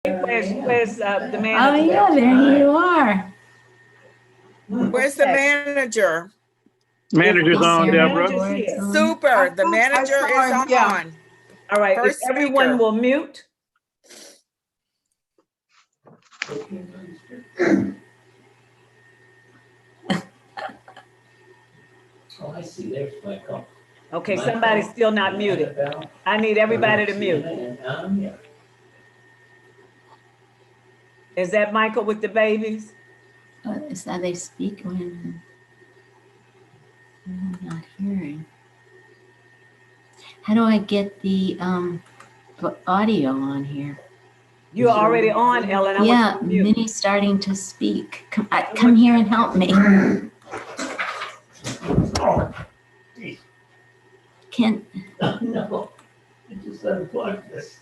Where's the Oh, manager? yeah, there you are. Where's the manager? Manager's on, Deborah. Manager's here. Super. The manager is on. Yeah. All right, First if everyone speaker. will mute. Oh, I see, there's Michael. Okay, somebody's still not muted. I need everybody to mute. Is that Michael with the babies? Is that they speak when I'm not hearing? How do I get the audio on here? You're already on, Ellen. I Yeah, want you to mute. Minnie's starting to speak. Come here and help me. Can No, I just unplugged this.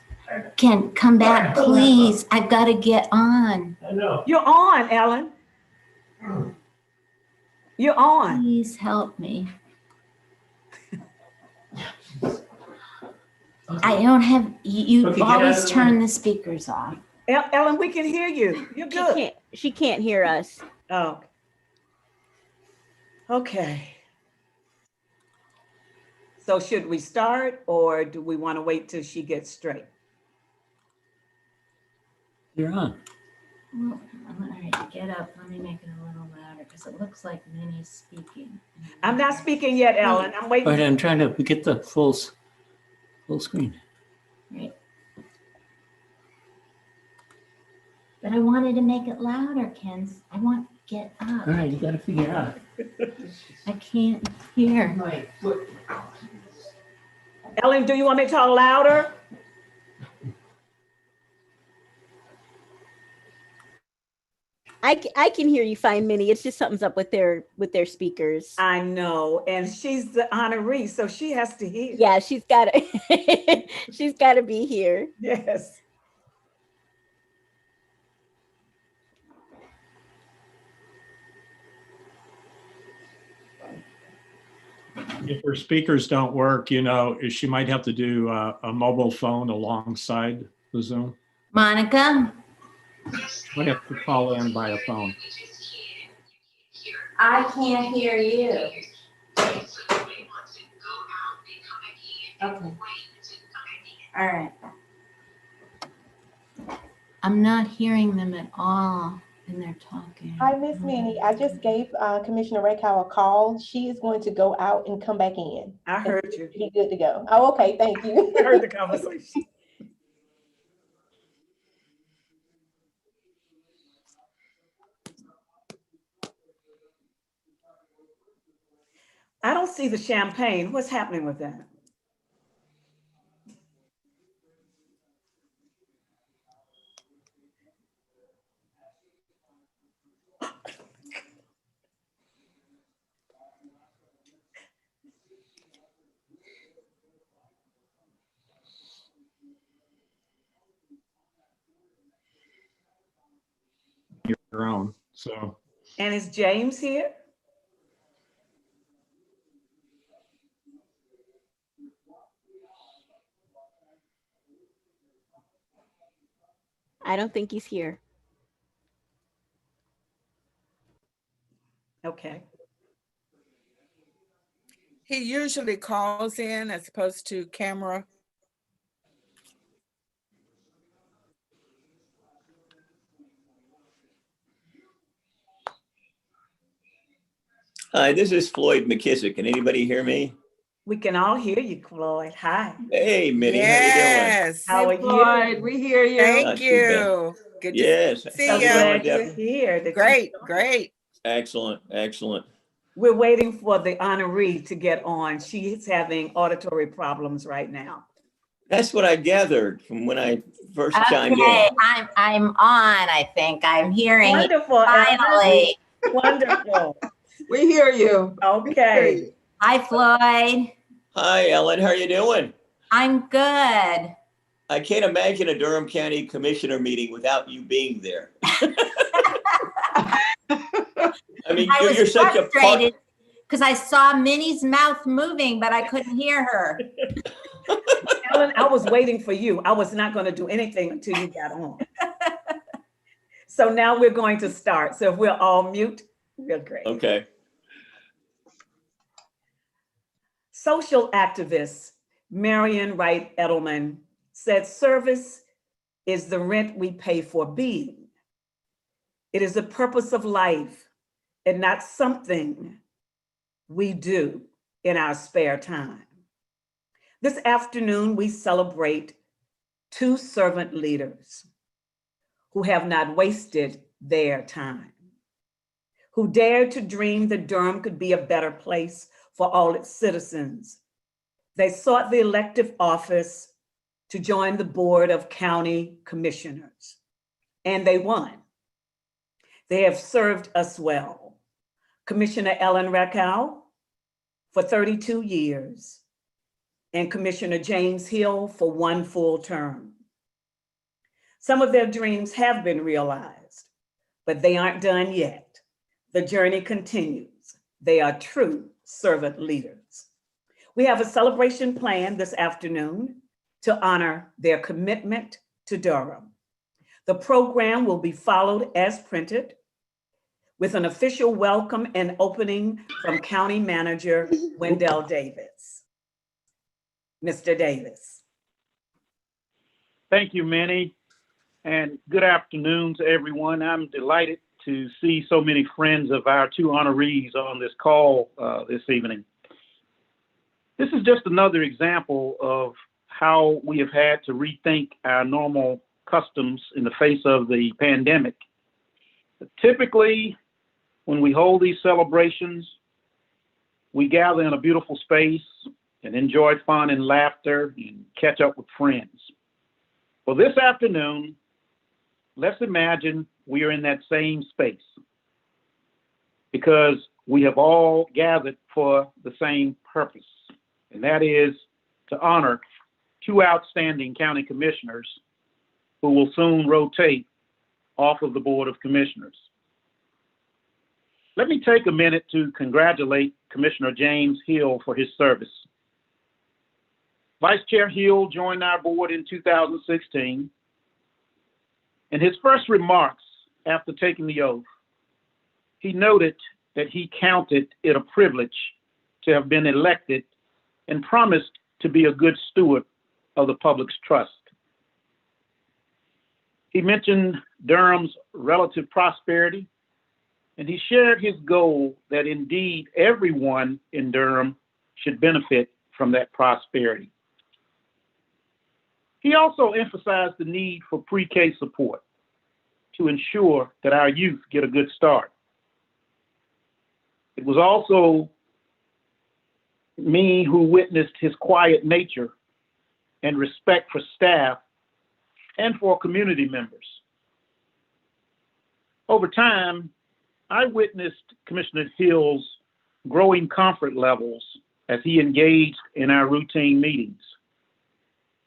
come back, please. I've got to get on. I know. You're on, Ellen. You're on. Please help me. I don't have, you Okay, get always out of the turn way. the speakers off. Ellen, we can hear you. You're good. She can't hear us. Oh. Okay. So should we start or do we want to wait till she gets straight? You're on. Well, all right, get up. Let me make it a little louder because it looks like Minnie's speaking. I'm not speaking yet, Ellen. I'm waiting. But I'm trying to get the full screen. Right. But I wanted to make it louder, Ken. I want to get up. All right, you gotta figure it out. I can't hear. My foot. Ellen, do you want me to talk louder? I can hear you fine, Minnie. It's just something's up with their speakers. I know, and she's the honoree, so she has to hear. Yeah, she's got to be here. Yes. If her speakers don't work, you know, she might have to do a mobile phone alongside the Zoom. Monica? Might have to call in by a phone. I can't hear you. Okay. All right. I'm not hearing them at all when they're talking. Hi, Miss Minnie. I just gave Commissioner Reckhow a call. She is going to go out and come back in. I heard you. Be good to go. Oh, okay. Thank you. I heard the conversation. I don't see the champagne. What's happening with that? Your own. So And is James here? I don't think he's here. Okay. He usually calls in as opposed to camera. Hi, this is Floyd McKissick. Can anybody hear me? We can all hear you, Floyd. Hi. Hey, Minnie, Yes. How are you? Floyd, we hear you. Thank Not too you. Good you doing? Yes. to see So How's it you. going, glad you're Deborah? here. that you- Great, great. Excellent, excellent. We're waiting for the honoree to get on. She is having auditory problems right now. That's what I gathered from when I first chimed Okay, in. I'm on, I think. I'm hearing you Wonderful. finally. Wonderful. We hear you. Okay. Hi, Floyd. Hi, Ellen. How are you doing? I'm good. I can't imagine a Durham County Commissioner meeting without you being there. I mean, I you're was such a part. frustrated because I saw Minnie's mouth moving, but I couldn't hear her. Ellen, I was waiting for you. I was not going to do anything until you got on. So now we're going to start. So if we'll all mute, we're great. Okay. Social activist Marion Wright Edelman said, "Service is the rent we pay for being. It is the purpose of life and not something we do in our spare time." This afternoon, we celebrate two servant leaders who have not wasted their time, who dared to dream that Durham could be a better place for all its citizens. They sought the elective office to join the board of county commissioners, and they won. They have served us well. Commissioner Ellen Reckhow for 32 years, and Commissioner James Hill for 1 full term. Some of their dreams have been realized, but they aren't done yet. The journey continues. They are true servant leaders. We have a celebration planned this afternoon to honor their commitment to Durham. The program will be followed as printed with an official welcome and opening from County Manager Wendell Davis. Mr. Davis. Thank you, Minnie, and good afternoon to everyone. I'm delighted to see so many friends of our two honorees on this call this evening. This is just another example of how we have had to rethink our normal customs in the face of the pandemic. Typically, when we hold these celebrations, we gather in a beautiful space and enjoy fun and laughter and catch up with friends. Well, this afternoon, let's imagine we are in that same space because we have all gathered for the same purpose, and that is to honor two outstanding county commissioners who will soon rotate off of the Board of Commissioners. Let me take a minute to congratulate Commissioner James Hill for his service. Vice Chair Hill joined our board in 2016. In his first remarks after taking the oath, he noted that he counted it a privilege to have been elected and promised to be a good steward of the public's trust. He mentioned Durham's relative prosperity, and he shared his goal that indeed everyone in Durham should benefit from that prosperity. He also emphasized the need for pre-K support to ensure that our youth get a good start. It was also me who witnessed his quiet nature and respect for staff and for community members. Over time, I witnessed Commissioner Hill's growing comfort levels as he engaged in our routine meetings.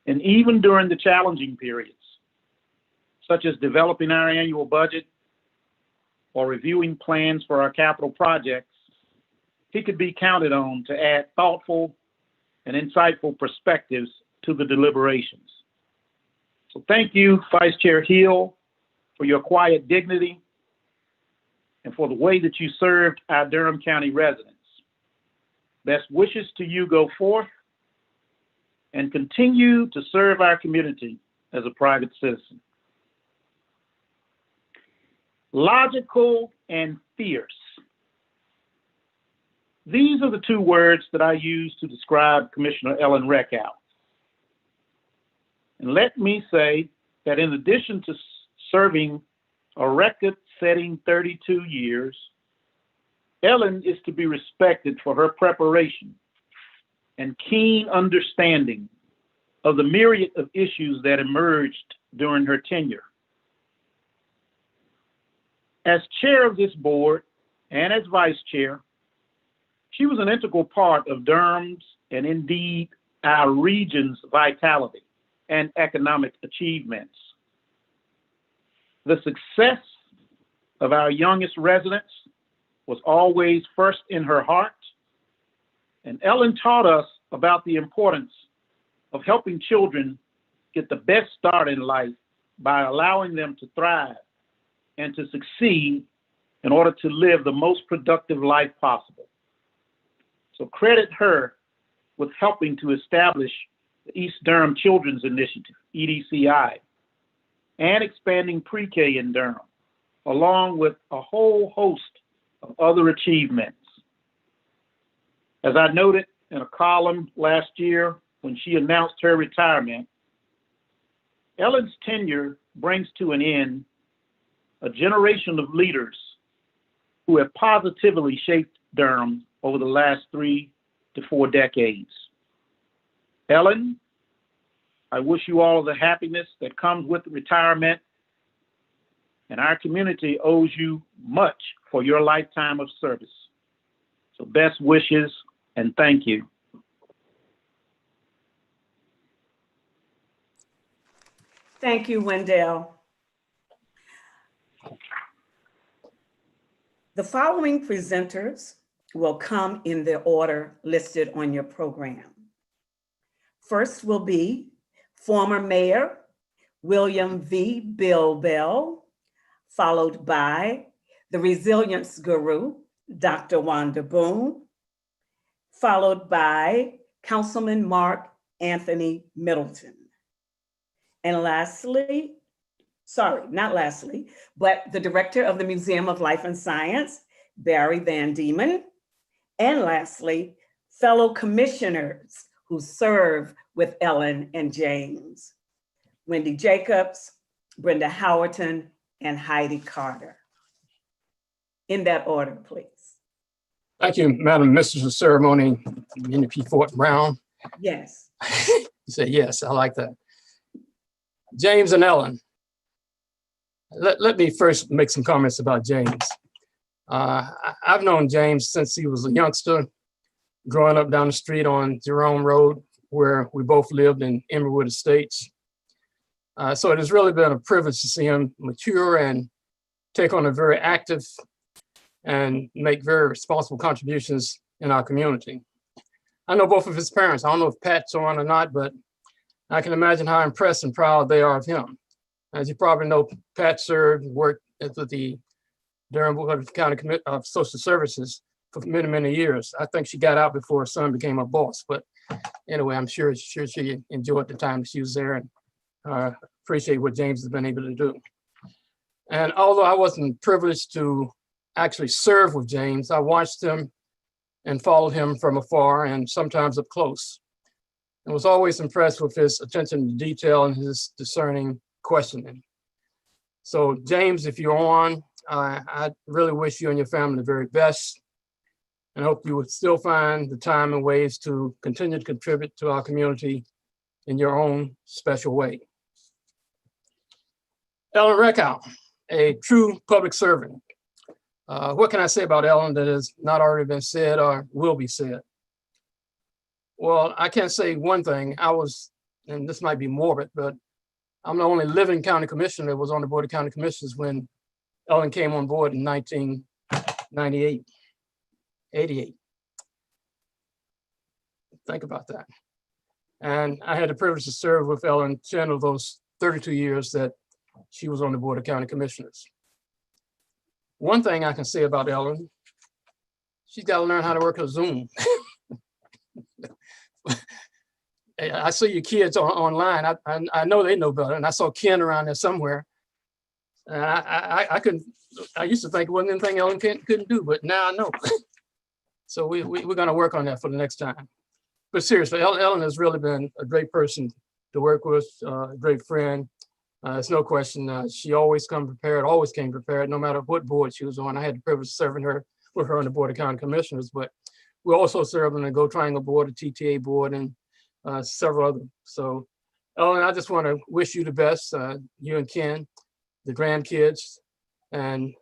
And even during the challenging periods, such as developing our annual budget or reviewing plans for our capital projects, he could be counted on to add thoughtful and insightful perspectives to the deliberations. So thank you, Vice Chair Hill, for your quiet dignity and for the way that you served our Durham County residents. Best wishes to you go forth and continue to serve our community as a private citizen. Logical and fierce. These are the two words that I use to describe Commissioner Ellen Reckhow. And let me say that in addition to serving a record-setting 32 years, Ellen is to be respected for her preparation and keen understanding of the myriad of issues that emerged during her tenure. As chair of this board and as vice chair, she was an integral part of Durham's and indeed our region's vitality and economic achievements. The success of our youngest residents was always first in her heart, and Ellen taught us about the importance of helping children get the best start in life by allowing them to thrive and to succeed in order to live the most productive life possible. So credit her with helping to establish the East Durham Children's Initiative, EDCI, and expanding pre-K in Durham, along with a whole host of other achievements. As I noted in a column last year when she announced her retirement, Ellen's tenure brings to an end a generation of leaders who have positively shaped Durham over the last 3 to 4 decades. Ellen, I wish you all the happiness that comes with retirement, and our community owes you much for your lifetime of service. So best wishes and thank you. Thank you, Wendell. The following presenters will come in the order listed on your program. First will be former Mayor William V. Bill Bell, followed by the resilience guru, Dr. Wanda Boone, followed by Councilman Mark Anthony Middleton. And lastly, not lastly, but the director of the Museum of Life and Science, Barry Van Diemen. And lastly, fellow commissioners who serve with Ellen and James, Wendy Jacobs, Brenda Howerton, and Heidi Carter. In that order, please. Thank you, Madam Mistress of Ceremony, NP Fort Brown. Yes. You say yes, I like that. James and Ellen. Let me first make some comments about James. I've known James since he was a youngster, growing up down the street on Jerome Road, where we both lived in Emerald Estates. So it has really been a privilege to see him mature and take on a very active and make very responsible contributions in our community. I know both of his parents. I don't know if Pat's on or not, but I can imagine how impressed and proud they are of him. As you probably know, Pat worked at the Durham County Commission of Social Services for many, many years. I think she got out before her son became a boss, but anyway, I'm sure she enjoyed the time that she was there, and appreciate what James has been able to do. And although I wasn't privileged to actually serve with James, I watched him and followed him from afar and sometimes up close, and was always impressed with his attention to detail and his discerning questioning. So James, if you're on, I really wish you and your family the very best, and hope you would still find the time and ways to continue to contribute to our community in your own special way. Ellen Reckhow, a true public servant. What can I say about Ellen that has not already been said or will be said? Well, I can say one thing. And this might be morbid, but I'm the only living county commissioner that was on the Board of County Commissioners when Ellen came on board in 88. Think about that. And I had the privilege to serve with Ellen 10 of those 32 years that she was on the Board of County Commissioners. One thing I can say about Ellen, she's got to learn how to work her Zoom. I see your kids online. I know they know better, and I saw Ken around there somewhere. And I used to think it wasn't anything Ellen couldn't do, but now I know. So we're going to work on that for the next time. But seriously, Ellen has really been a great person to work with, a great friend. It's no question. She always came prepared, no matter what board she was on. I had the privilege of serving with her on the Board of County Commissioners, but we also served on the Go Triangle Board, the TTA Board, and several others. So, Ellen, I just want to wish you the best, you and Ken, the grandkids, and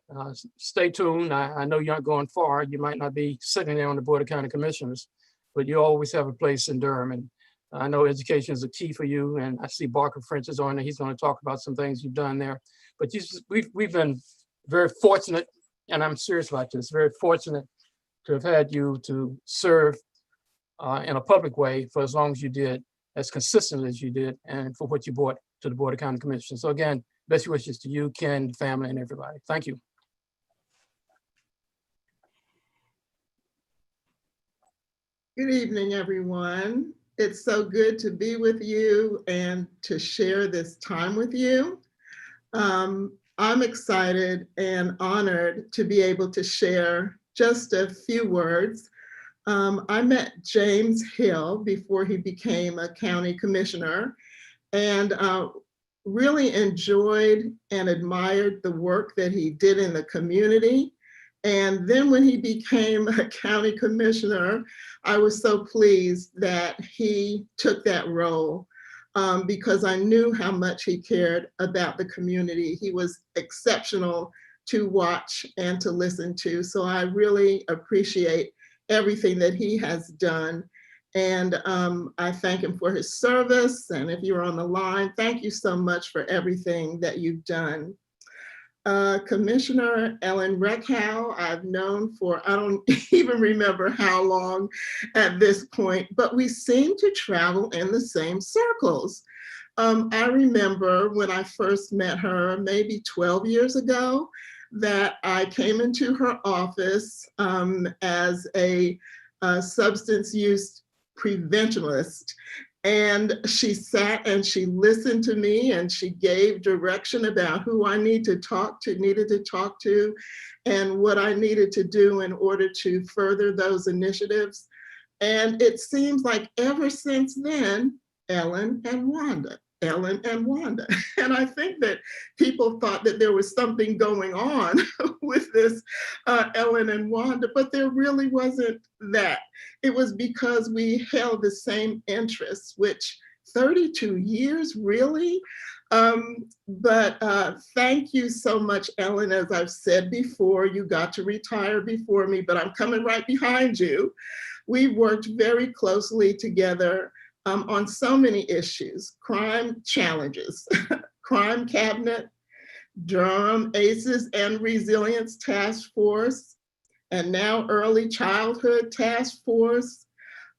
stay tuned. I know you aren't going far. You might not be sitting there on the Board of County Commissioners, but you always have a place in Durham. And I know education is a key for you. And I see Barker French is on there. He's going to talk about some things you've done there. But we've been very fortunate, and I'm serious about this, very fortunate to have had you to serve in a public way for as long as you did as consistently as you did and for what you brought to the Board of County Commissioners. So again, best wishes to you, Ken, family, and everybody. Thank you. Good evening, everyone. It's so good to be with you and to share this time with you. I'm excited and honored to be able to share just a few words. I met James Hill before he became a county commissioner, and really enjoyed and admired the work that he did in the community. And then when he became a county commissioner, I was so pleased that he took that role because I knew how much he cared about the community. He was exceptional to watch and to listen to. So I really appreciate everything that he has done. And I thank him for his service. And if you're on the line, thank you so much for everything that you've done. Commissioner Ellen Reckhow, I've known for, I don't even remember how long at this point, but we seem to travel in the same circles. I remember when I first met her, maybe 12 years ago, that I came into her office as a substance use preventionist. And she sat and she listened to me and she gave direction about who I needed to talk to and what I needed to do in order to further those initiatives. And it seems like ever since then, Ellen and Wanda. And I think that people thought that there was something going on with this Ellen and Wanda, but there really wasn't that. It was because we held the same interests, which 32 years, really? But thank you so much, Ellen. As I've said before, you got to retire before me, but I'm coming right behind you. We worked very closely together on so many issues: crime challenges, crime cabinet, Durham ACEs and Resilience Task Force, and now Early Childhood Task Force.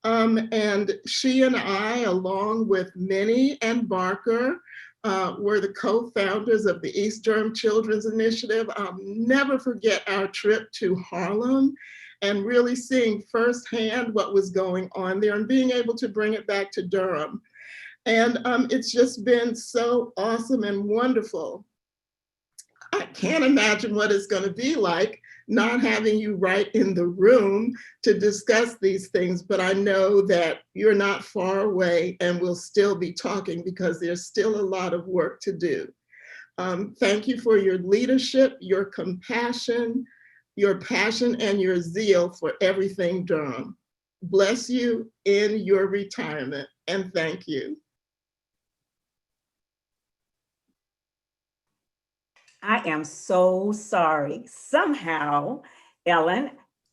And she and I, along with Minnie and Barker, were the co-founders of the East Durham Children's Initiative. I'll never forget our trip to Harlem and really seeing firsthand what was going on there and being able to bring it back to Durham. And it's just been so awesome and wonderful. I can't imagine what it's going to be like not having you right in the room to discuss these things, but I know that you're not far away and we'll still be talking because there's still a lot of work to do. Thank you for your leadership, your compassion, your passion, and your zeal for everything Durham. Bless you in your retirement, and thank you. I am so sorry. Somehow, Ellen,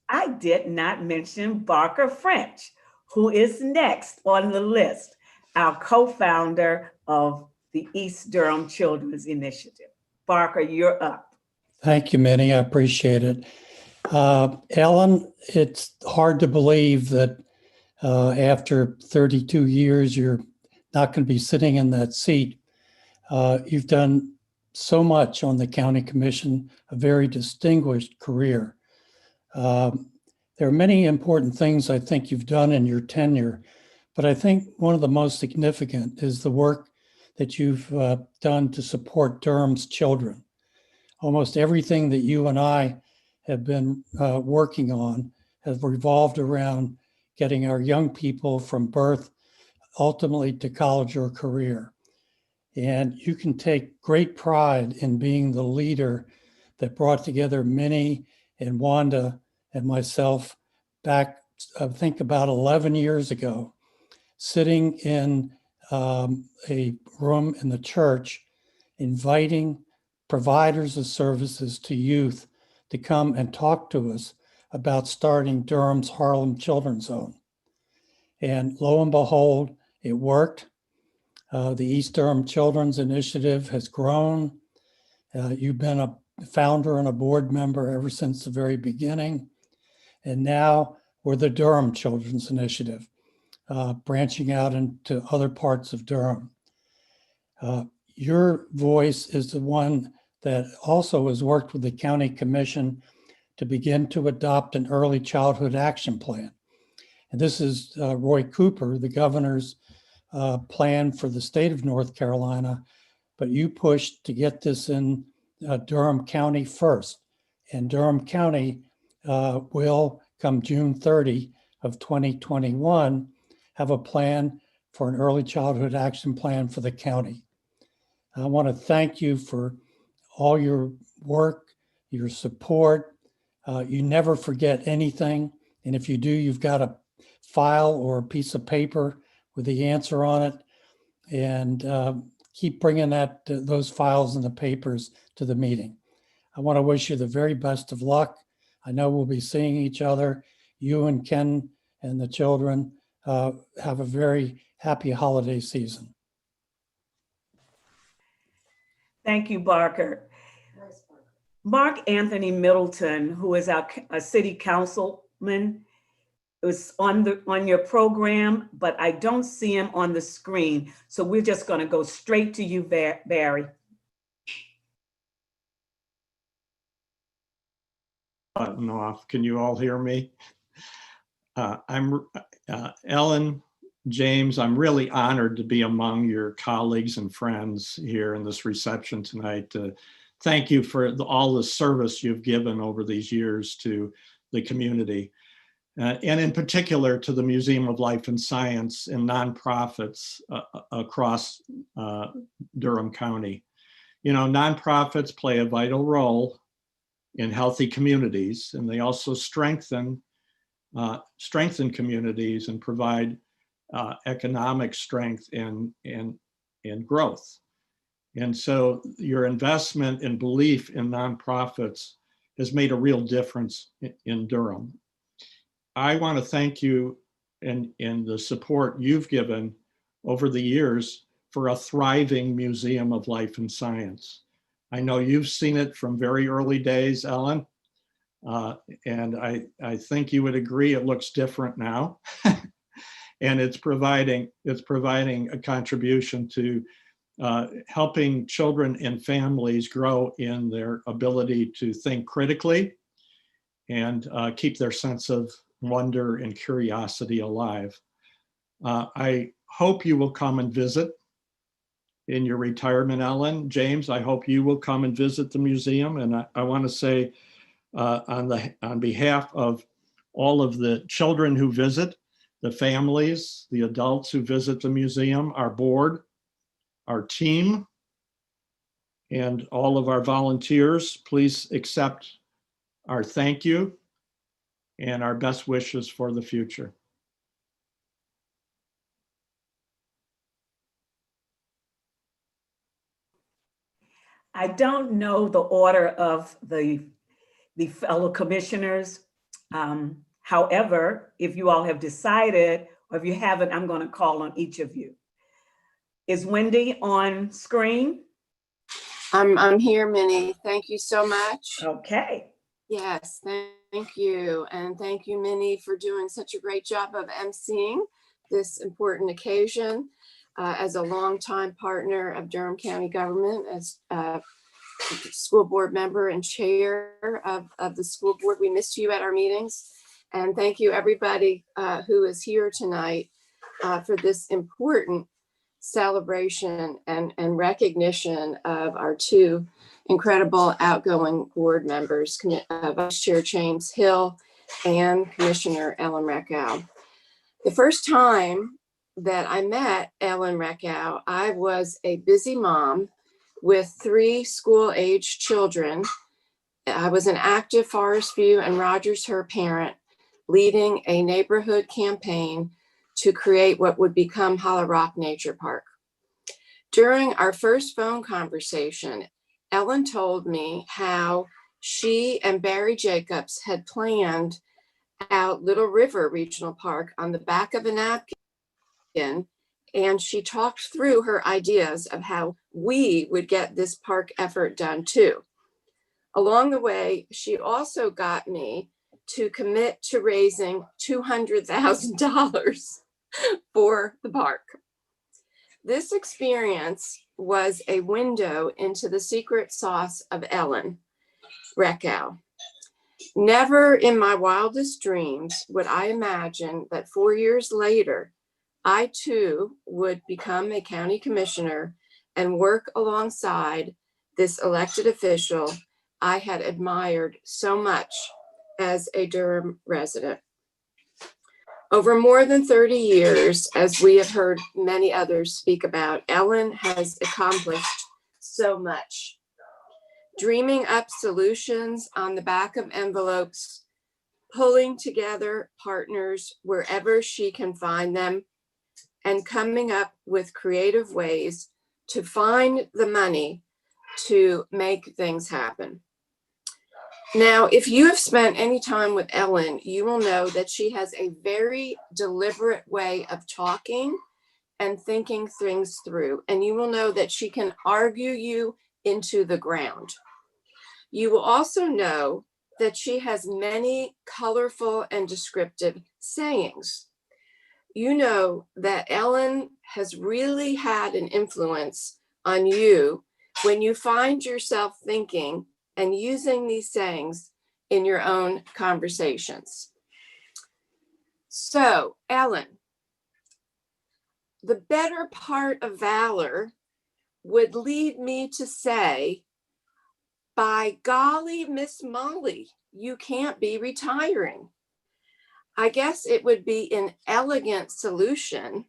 I did not mention Barker French, who is next on the list, our co-founder of the East Durham Children's Initiative. Barker, you're up. Thank you, Minnie. I appreciate it. Ellen, it's hard to believe that after 32 years, you're not going to be sitting in that seat. You've done so much on the county commission, a very distinguished career. There are many important things I think you've done in your tenure, but I think one of the most significant is the work that you've done to support Durham's children. Almost everything that you and I have been working on has revolved around getting our young people from birth ultimately to college or career. And you can take great pride in being the leader that brought together Minnie and Wanda and myself back, I think about 11 years ago, sitting in a room in the church, inviting providers of services to youth to come and talk to us about starting Durham's Harlem Children's Zone. And lo and behold, it worked. The East Durham Children's Initiative has grown. You've been a founder and a board member ever since the very beginning. And now we're the Durham Children's Initiative. branching out into other parts of Durham. Your voice is the one that also has worked with the county commission to begin to adopt an early childhood action plan. And this is Roy Cooper, the governor's plan for the state of North Carolina, but you pushed to get this in Durham County first. And Durham County will, come June 30 of 2021, have a plan for an early childhood action plan for the county. I want to thank you for all your work, your support. You never forget anything. And if you do, you've got a file or a piece of paper with the answer on it. And keep bringing those files and the papers to the meeting. I want to wish you the very best of luck. I know we'll be seeing each other. You and Ken and the children have a very happy holiday season. Thank you, Barker. Mark Anthony Middleton, who is our city councilman, was on your program, but I don't see him on the screen. So we're just going to go straight to you, Barry. Button off. Can you all hear me? I'm Ellen, James, I'm really honored to be among your colleagues and friends here in this reception tonight. Thank you for all the service you've given over these years to the community, and in particular to the Museum of Life and Science and nonprofits across Durham County. You know, nonprofits play a vital role in healthy communities, and they also strengthen communities and provide economic strength and growth. And so your investment and belief in nonprofits has made a real difference in Durham. I want to thank you and the support you've given over the years for a thriving Museum of Life and Science. I know you've seen it from very early days, Ellen, and I think you would agree it looks different now. And it's providing a contribution to helping children and families grow in their ability to think critically and keep their sense of wonder and curiosity alive. I hope you will come and visit in your retirement, Ellen. James, I hope you will come and visit the museum. And I want to say on behalf of all of the children who visit, the families, the adults who visit the museum, our board, our team, and all of our volunteers, please accept our thank you and our best wishes for the future. I don't know the order of the fellow commissioners. However, if you all have decided, or if you haven't, I'm going to call on each of you. Is Wendy on screen? I'm here, Minnie. Thank you so much. Okay. Yes, thank you. And thank you, Minnie, for doing such a great job of emceeing this important occasion. As a longtime partner of Durham County Government, as a school board member and chair of the school board, we missed you at our meetings. And thank you, everybody who is here tonight for this important celebration and recognition of our two incredible outgoing board members, Vice Chair James Hill and Commissioner Ellen Reckhow. The first time that I met Ellen Reckhow, I was a busy mom with 3 school-age children. I was an active Forest View and Rogers her parent, leading a neighborhood campaign to create what would become Hollow Rock Nature Park. During our first phone conversation, Ellen told me how she and Barry Jacobs had planned out Little River Regional Park on the back of a napkin, and she talked through her ideas of how we would get this park effort done too. Along the way, she also got me to commit to raising $200,000 for the park. This experience was a window into the secret sauce of Ellen Reckhow. Never in my wildest dreams would I imagine that 4 years later, I too would become a county commissioner and work alongside this elected official I had admired so much as a Durham resident. Over more than 30 years, as we have heard many others speak about, Ellen has accomplished so much. Dreaming up solutions on the back of envelopes, pulling together partners wherever she can find them, and coming up with creative ways to find the money to make things happen. Now, if you have spent any time with Ellen, you will know that she has a very deliberate way of talking and thinking things through. And you will know that she can argue you into the ground. You will also know that she has many colorful and descriptive sayings. You know that Ellen has really had an influence on you when you find yourself thinking and using these sayings in your own conversations. So, Ellen, the better part of valor would lead me to say, by golly, Miss Molly, you can't be retiring. I guess it would be an elegant solution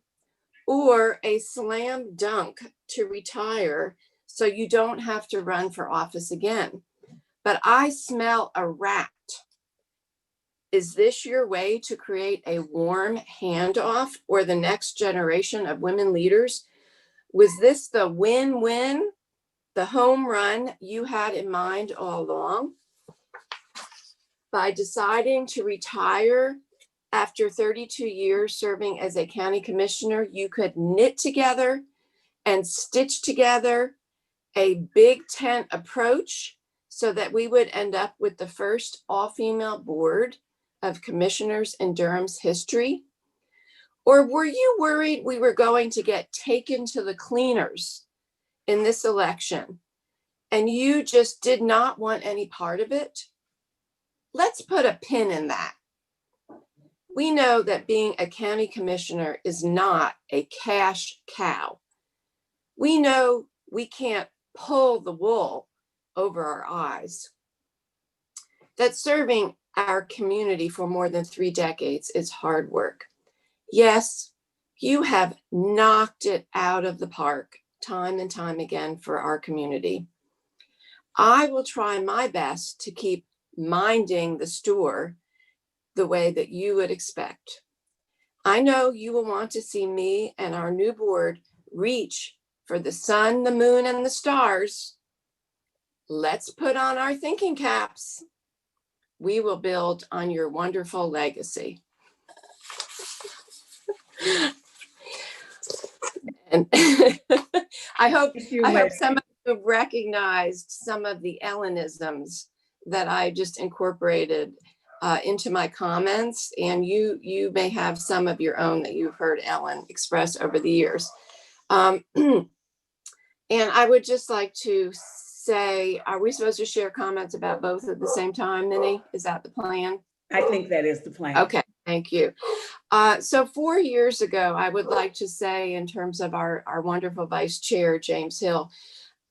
or a slam dunk to retire so you don't have to run for office again. But I smell a rat. Is this your way to create a warm handoff or the next generation of women leaders? Was this the win-win, the home run you had in mind all along? By deciding to retire after 32 years serving as a county commissioner, you could knit together and stitch together a big tent approach so that we would end up with the first all-female board of commissioners in Durham's history? Or were you worried we were going to get taken to the cleaners in this election and you just did not want any part of it? Let's put a pin in that. We know that being a county commissioner is not a cash cow. We know we can't pull the wool over our eyes. That serving our community for more than 3 decades is hard work. Yes, you have knocked it out of the park time and time again for our community. I will try my best to keep minding the store the way that you would expect. I know you will want to see me and our new board reach for the sun, the moon, and the stars. Let's put on our thinking caps. We will build on your wonderful legacy. And I hope some of you have recognized some of the Ellenisms that I just incorporated into my comments, and you may have some of your own that you've heard Ellen express over the years. And I would just like to say, are we supposed to share comments about both at the same time, Minnie? Is that the plan? I think that is the plan. Okay, thank you. So 4 years ago, I would like to say, in terms of our wonderful vice chair, James Hill,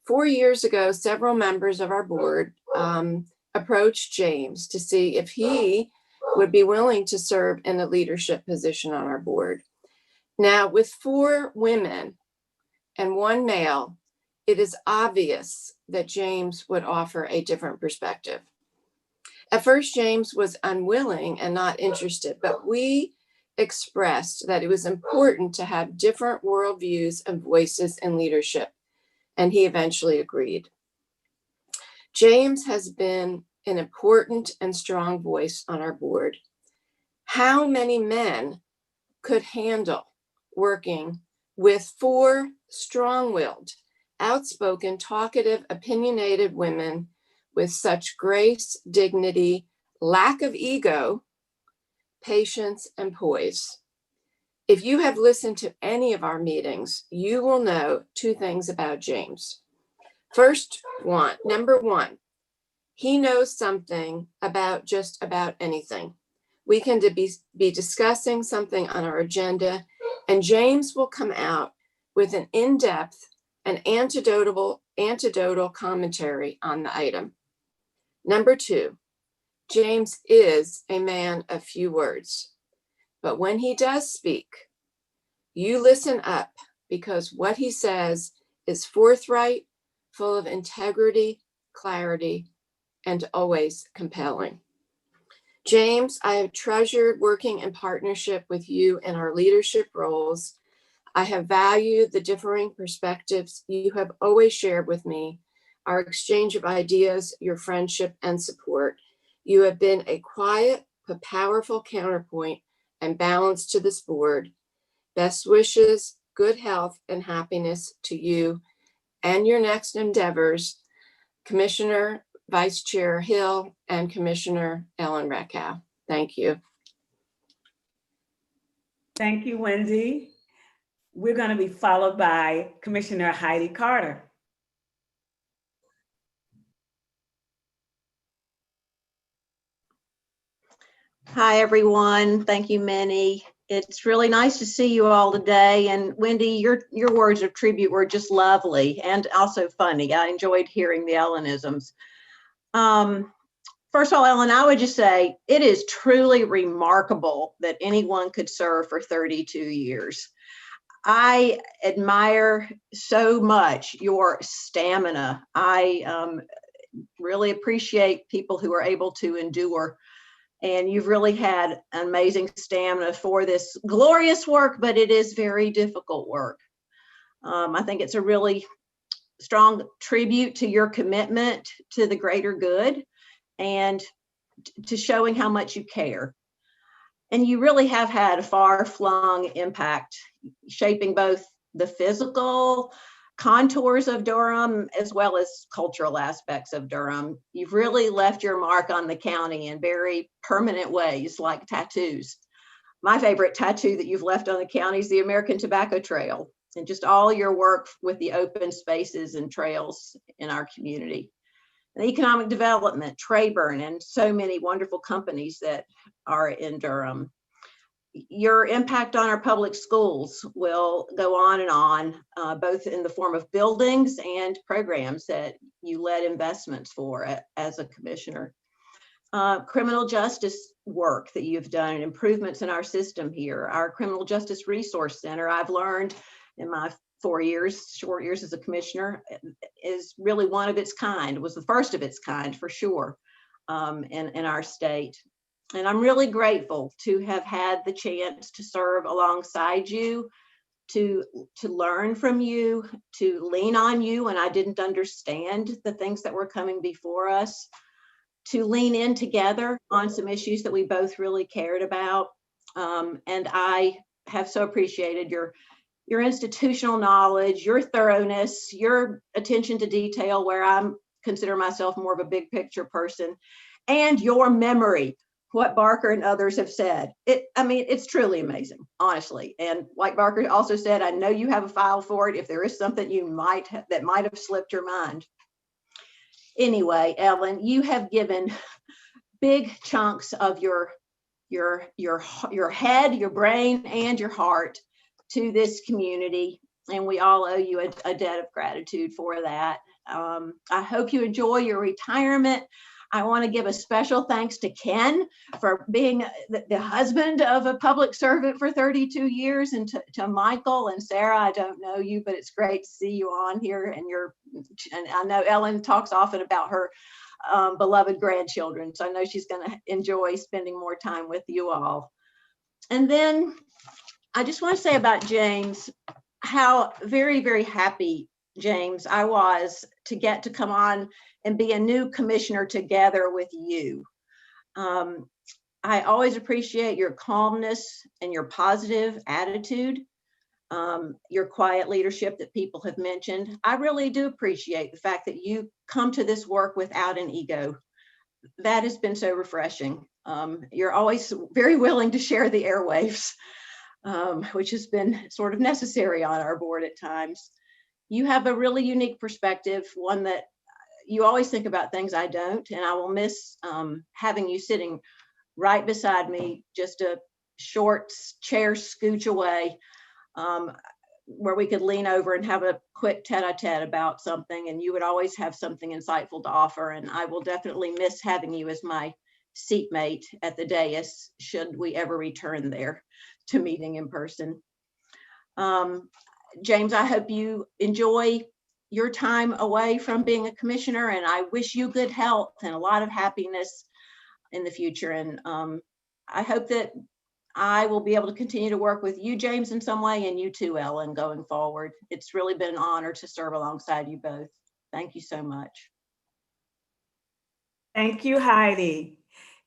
4 years ago, several members of our board approached James to see if he would be willing to serve in a leadership position on our board. Now, with 4 women and 1 male, it is obvious that James would offer a different perspective. At first, James was unwilling and not interested, but we expressed that it was important to have different worldviews and voices in leadership, and he eventually agreed. James has been an important and strong voice on our board. How many men could handle working with 4 strong-willed, outspoken, talkative, opinionated women with such grace, dignity, lack of ego, patience, and poise? If you have listened to any of our meetings, you will know two things about James. Number one, he knows something about just about anything. We can be discussing something on our agenda, and James will come out with an in-depth and anecdotal commentary on the item. Number two, James is a man of few words, but when he does speak, you listen up, because what he says is forthright, full of integrity, clarity, and always compelling. James, I have treasured working in partnership with you in our leadership roles. I have valued the differing perspectives you have always shared with me, our exchange of ideas, your friendship and support. You have been a quiet but powerful counterpoint and balance to this board. Best wishes, good health, and happiness to you and your next endeavors, Commissioner Vice Chair Hill and Commissioner Ellen Reckhow. Thank you. Thank you, Wendy. We're going to be followed by Commissioner Heidi Carter. Hi, everyone. Thank you, Minnie. It's really nice to see you all today. And Wendy, your words of tribute were just lovely and also funny. I enjoyed hearing the Ellenisms. First of all, Ellen, I would just say it is truly remarkable that anyone could serve for 32 years. I admire so much your stamina. I really appreciate people who are able to endure. And you've really had amazing stamina for this glorious work, but it is very difficult work. I think it's a really strong tribute to your commitment to the greater good and to showing how much you care. And you really have had a far-flung impact, shaping both the physical contours of Durham as well as cultural aspects of Durham. You've really left your mark on the county in very permanent ways, like tattoos. My favorite tattoo that you've left on the county is the American Tobacco Trail, and just all your work with the open spaces and trails in our community. And economic development, Trayburn, and so many wonderful companies that are in Durham. Your impact on our public schools will go on and on, both in the form of buildings and programs that you led investments for as a commissioner. Criminal justice work that you've done and improvements in our system here. Our Criminal Justice Resource Center, I've learned in my short years as a commissioner, is really one of its kind. It was the first of its kind for sure in our state. And I'm really grateful to have had the chance to serve alongside you, to learn from you, to lean on you when I didn't understand the things that were coming before us, to lean in together on some issues that we both really cared about. And I have so appreciated your institutional knowledge, your thoroughness, your attention to detail, where I consider myself more of a big picture person, and your memory. What Barker and others have said. It's truly amazing, honestly. And like Barker also said, I know you have a file for it if there is something that might have slipped your mind. Anyway, Ellen, you have given big chunks of your head, your brain, and your heart to this community, and we all owe you a debt of gratitude for that. I hope you enjoy your retirement. I want to give a special thanks to Ken for being the husband of a public servant for 32 years, and to Michael and Sarah. I don't know you, but it's great to see you on here. And I know Ellen talks often about her beloved grandchildren, so I know she's going to enjoy spending more time with you all. And then I just want to say about James, how very, very happy, James, I was to get to come on and be a new commissioner together with you. I always appreciate your calmness and your positive attitude, your quiet leadership that people have mentioned. I really do appreciate the fact that you come to this work without an ego. That has been so refreshing. You're always very willing to share the airwaves. which has been sort of necessary on our board at times. You have a really unique perspective, one that you always think about things I don't, and I will miss having you sitting right beside me, just a short chair scooch away, where we could lean over and have a quick tete-a-tete about something, and you would always have something insightful to offer. And I will definitely miss having you as my seatmate at the dais, should we ever return there to meeting in person. James, I hope you enjoy your time away from being a commissioner, and I wish you good health and a lot of happiness in the future. And I hope that I will be able to continue to work with you, James, in some way, and you too, Ellen, going forward. It's really been an honor to serve alongside you both. Thank you so much. Thank you, Heidi.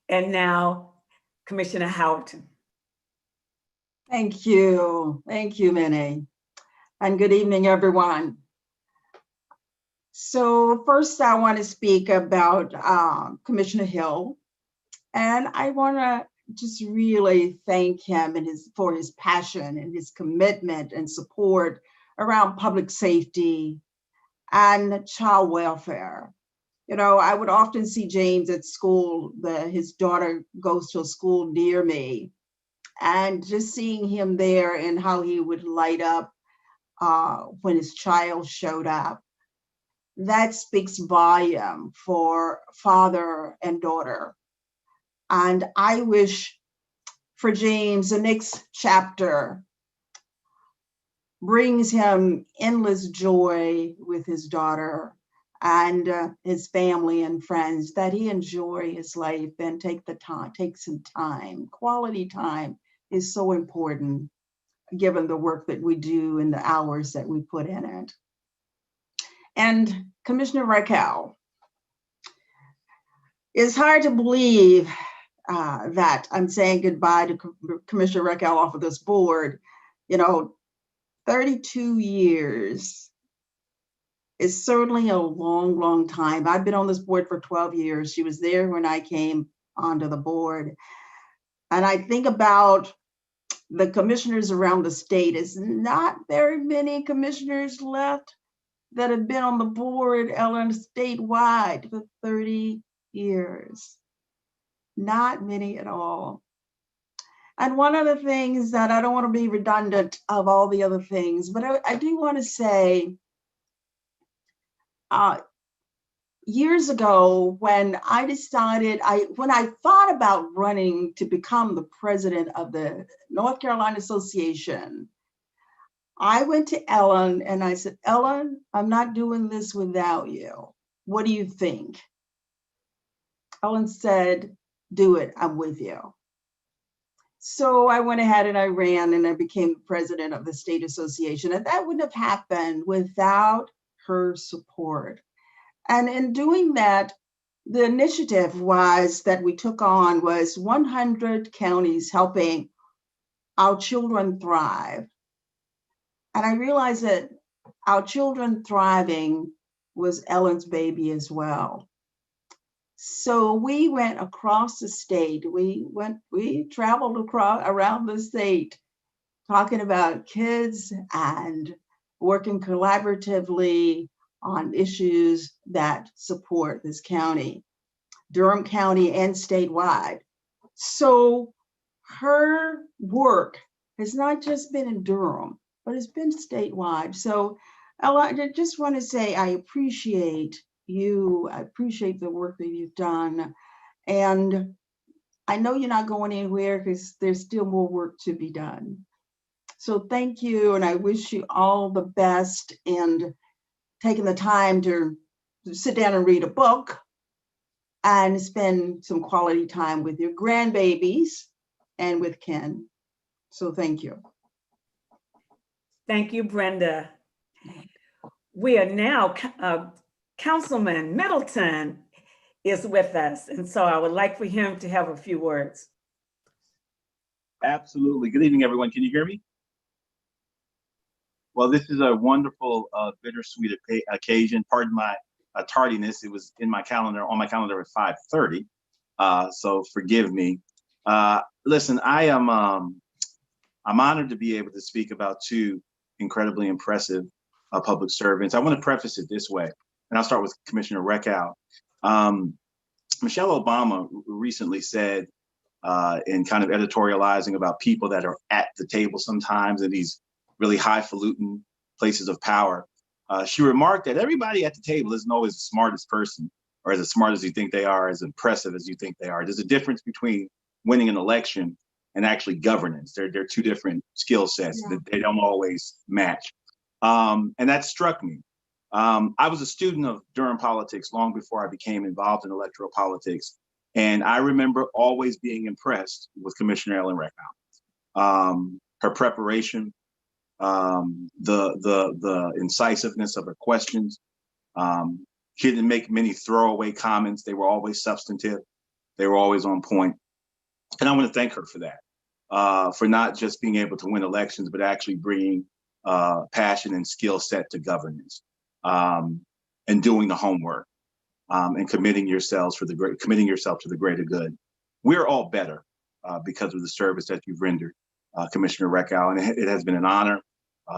And now, Commissioner Houghton. Thank you, Minnie. And good evening, everyone. So first I want to speak about Commissioner Hill. And I want to just really thank him and for his passion and his commitment and support around public safety and child welfare. You know, I would often see James at school. His daughter goes to a school near me, and just seeing him there and how he would light up when his child showed up, that speaks volume for father and daughter. And I wish for James, the next chapter brings him endless joy with his daughter and his family and friends, that he enjoy his life and take some time. Quality time is so important, given the work that we do and the hours that we put in it. And Commissioner Reckhow, it's hard to believe that I'm saying goodbye to Commissioner Reckhow off of this board. You know, 32 years is certainly a long, long time. I've been on this board for 12 years. She was there when I came onto the board. And I think about the commissioners around the state. It's not very many commissioners left that have been on the board, Ellen, statewide for 30 years. Not many at all. And one of the things that I don't want to be redundant of all the other things, but I do want to say, years ago, when I decided, when I thought about running to become the president of the North Carolina Association, I went to Ellen and I said, Ellen, I'm not doing this without you. What do you think? Ellen said, do it, I'm with you. So I went ahead and I ran and I became the president of the state association. And that wouldn't have happened without her support. And in doing that, the initiative that we took on was 100 counties helping our children thrive. And I realized that our children thriving was Ellen's baby as well. So we went across the state. We traveled around the state, talking about kids and working collaboratively on issues that support this county, Durham County and statewide. So her work has not just been in Durham, but it's been statewide. So Ella, I just want to say I appreciate you. I appreciate the work that you've done. And I know you're not going anywhere because there's still more work to be done. So thank you. And I wish you all the best, and taking the time to sit down and read a book and spend some quality time with your grandbabies and with Ken. So thank you. Thank you, Brenda. We are now, Councilman Middleton is with us. And so I would like for him to have a few words. Absolutely. Good evening, everyone. Can you hear me? Well, this is a wonderful, bittersweet occasion. Pardon my tardiness. It was in my calendar, on my calendar at 5:30. So forgive me. Listen, I am I'm honored to be able to speak about two incredibly impressive public servants. I want to preface it this way, and I'll start with Commissioner Reckhow. Michelle Obama recently said, in kind of editorializing about people that are at the table sometimes in these really highfalutin places of power, she remarked that everybody at the table isn't always the smartest person or as smart as you think they are, as impressive as you think they are. There's a difference between winning an election and actually governance. They're two different skill sets that they don't always match. And that struck me. I was a student of Durham politics long before I became involved in electoral politics. And I remember always being impressed with Commissioner Ellen Reckhow. Her preparation, the incisiveness of her questions. She didn't make many throwaway comments. They were always substantive. They were always on point. And I want to thank her for that, for not just being able to win elections, but actually bringing passion and skill set to governance, and doing the homework, and committing yourself to the greater good. We're all better because of the service that you've rendered, Commissioner Reckhow, and it has been an honor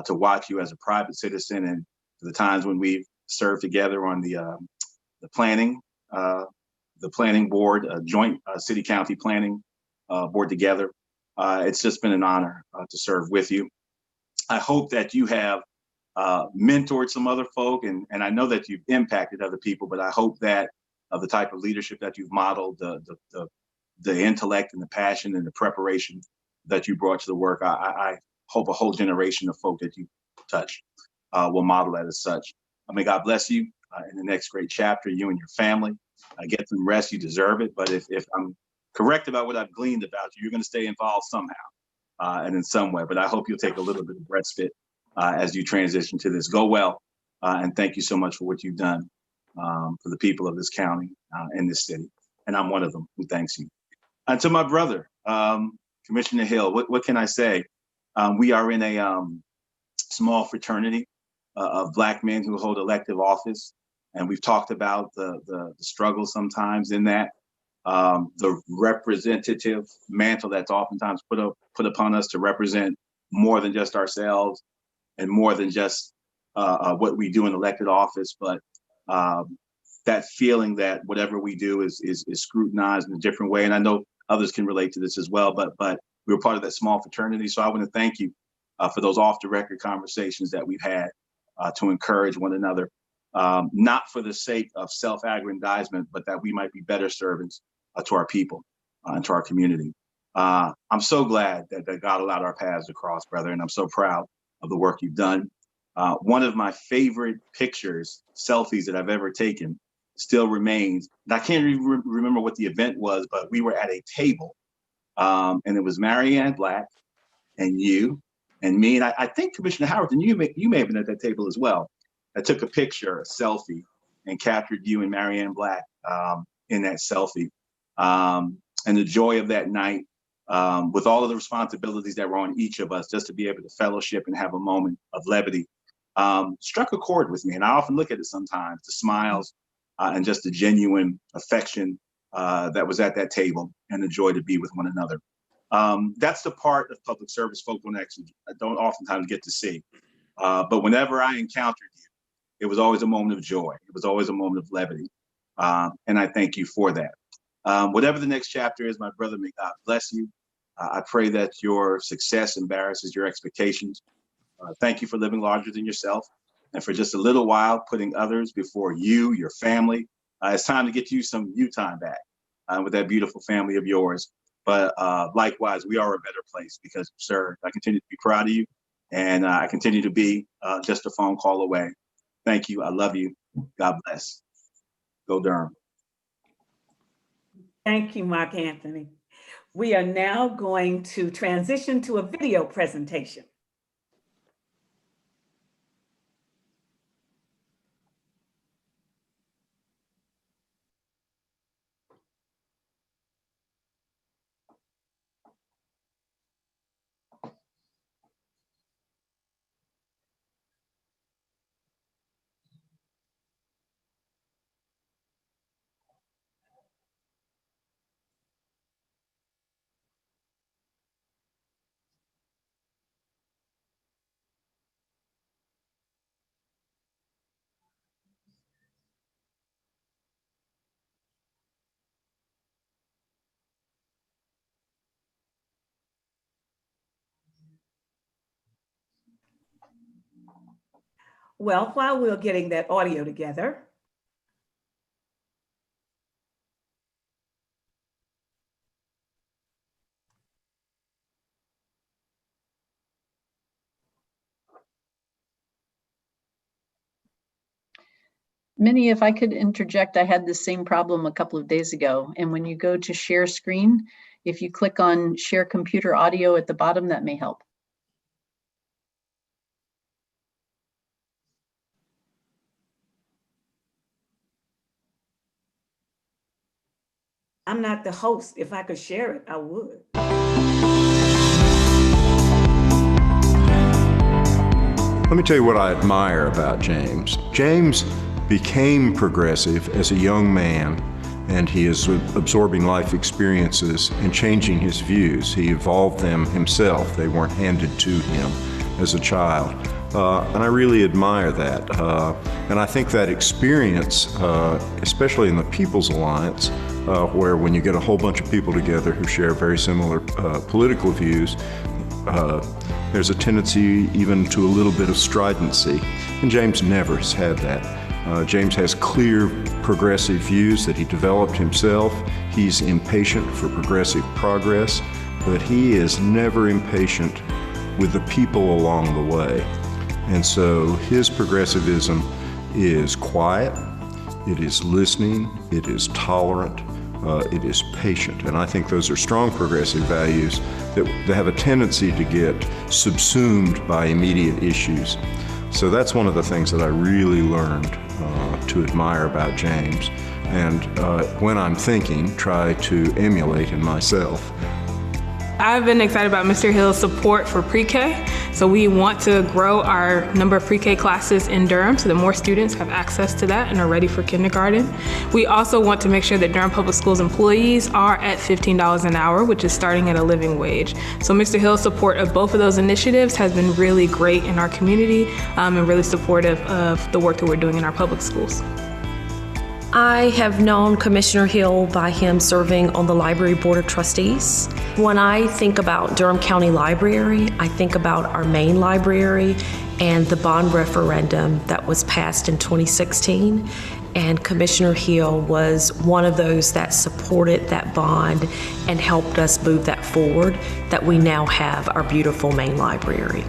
to watch you as a private citizen, and the times when we've served together on the planning board, joint city-county planning board together. It's just been an honor to serve with you. I hope that you have mentored some other folk, and I know that you've impacted other people, but I hope that the type of leadership that you've modeled, the intellect and the passion and the preparation that you brought to the work, I hope a whole generation of folk that you touch will model that as such. May God bless you in the next great chapter, you and your family. Get some rest, you deserve it. But if I'm correct about what I've gleaned about you, you're going to stay involved somehow and in some way. But I hope you'll take a little bit of respite as you transition to this. Go well, and thank you so much for what you've done for the people of this county and this city. And I'm one of them who thanks you. And to my brother, Commissioner Hill, what can I say? We are in a small fraternity of Black men who hold elective office. And we've talked about the struggle sometimes in that, the representative mantle that's oftentimes put upon us to represent more than just ourselves and more than just what we do in elected office, but that feeling that whatever we do is scrutinized in a different way. And I know others can relate to this as well, but we were part of that small fraternity. So I want to thank you for those off the record conversations that we've had to encourage one another, not for the sake of self-aggrandizement, but that we might be better servants to our people and to our community. I'm so glad that God allowed our paths to cross, brother, and I'm so proud of the work you've done. One of my favorite pictures, selfies that I've ever taken still remains. And I can't even remember what the event was, but we were at a table, and it was Marianne Black and you and me. And I think Commissioner Howard, and you may have been at that table as well. I took a picture, a selfie, and captured you and Marianne Black in that selfie. And the joy of that night, with all of the responsibilities that were on each of us, just to be able to fellowship and have a moment of levity, struck a chord with me. And I often look at it sometimes, the smiles and just the genuine affection that was at that table and the joy to be with one another. That's the part of public service folk don't oftentimes get to see. But whenever I encountered you, it was always a moment of joy. It was always a moment of levity. And I thank you for that. Whatever the next chapter is, my brother, may God bless you. I pray that your success embarrasses your expectations. Thank you for living larger than yourself and for just a little while putting others before you, your family. It's time to get you some you time back with that beautiful family of yours. But likewise, we are a better place because, sir, I continue to be proud of you, and I continue to be just a phone call away. Thank you. I love you. God bless. Go Durham. Thank you, Mark Anthony. We are now going to transition to a video presentation. Well, while we're getting that audio together, Minnie, if I could interject, I had the same problem a couple of days ago. And when you go to share screen, if you click on share computer audio at the bottom, that may help. I'm not the host. If I could share it, I would. Let me tell you what I admire about James. James became progressive as a young man, and he is absorbing life experiences and changing his views. He evolved them himself. They weren't handed to him as a child. And I really admire that. And I think that experience, especially in the People's Alliance, where when you get a whole bunch of people together who share very similar political views, there's a tendency even to a little bit of stridency. And James never has had that. James has clear progressive views that he developed himself. He's impatient for progressive progress, but he is never impatient with the people along the way. And so his progressivism is quiet, it is listening, it is tolerant, it is patient. And I think those are strong progressive values that have a tendency to get subsumed by immediate issues. So that's one of the things that I really learned to admire about James. And when I'm thinking, try to emulate in myself. I've been excited about Mr. Hill's support for pre-K. So we want to grow our number of pre-K classes in Durham so that more students have access to that and are ready for kindergarten. We also want to make sure that Durham Public Schools employees are at $15 an hour, which is starting at a living wage. So Mr. Hill's support of both of those initiatives has been really great in our community and really supportive of the work that we're doing in our public schools. I have known Commissioner Hill by him serving on the Library Board of Trustees. When I think about Durham County Library, I think about our main library and the bond referendum that was passed in 2016. And Commissioner Hill was one of those that supported that bond and helped us move that forward, that we now have our beautiful main library.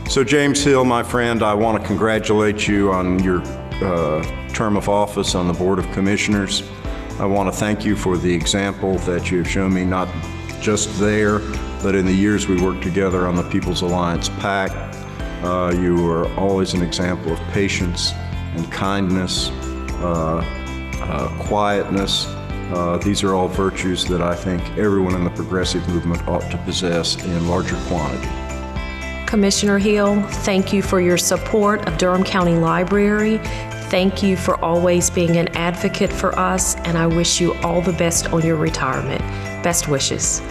So James Hill, my friend, I want to congratulate you on your term of office on the Board of Commissioners. I want to thank you for the example that you have shown me, not just there, but in the years we worked together on the People's Alliance PAC. You were always an example of patience and kindness, quietness. These are all virtues that I think everyone in the progressive movement ought to possess in larger quantity. Commissioner Hill, thank you for your support of Durham County Library. Thank you for always being an advocate for us, and I wish you all the best on your retirement. Best wishes.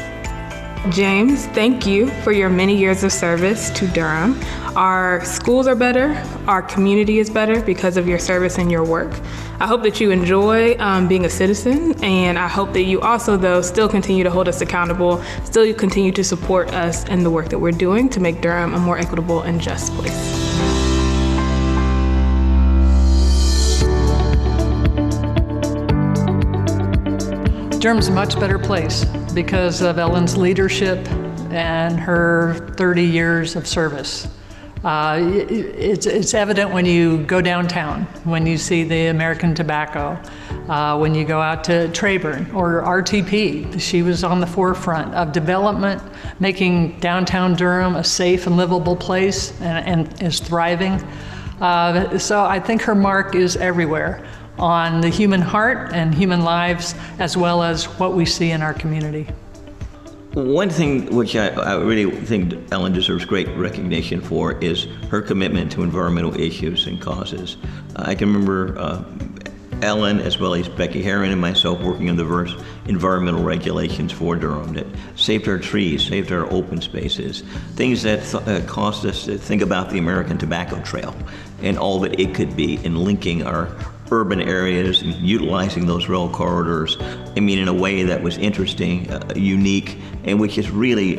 James, thank you for your many years of service to Durham. Our schools are better, our community is better because of your service and your work. I hope that you enjoy being a citizen, and I hope that you also, though, still continue to hold us accountable, still continue to support us in the work that we're doing to make Durham a more equitable and just place. Durham's a much better place because of Ellen's leadership and her 30 years of service. It's evident when you go downtown, when you see the American Tobacco, when you go out to Trayburn or RTP. She was on the forefront of development, making downtown Durham a safe and livable place and is thriving. So I think her mark is everywhere, on the human heart and human lives, as well as what we see in our community. One thing which I really think Ellen deserves great recognition for is her commitment to environmental issues and causes. I can remember Ellen, as well as Becky Herron and myself, working on diverse environmental regulations for Durham that saved our trees, saved our open spaces, things that caused us to think about the American Tobacco Trail and all that it could be in linking our urban areas and utilizing those rail corridors, I mean, in a way that was interesting, unique, and which has really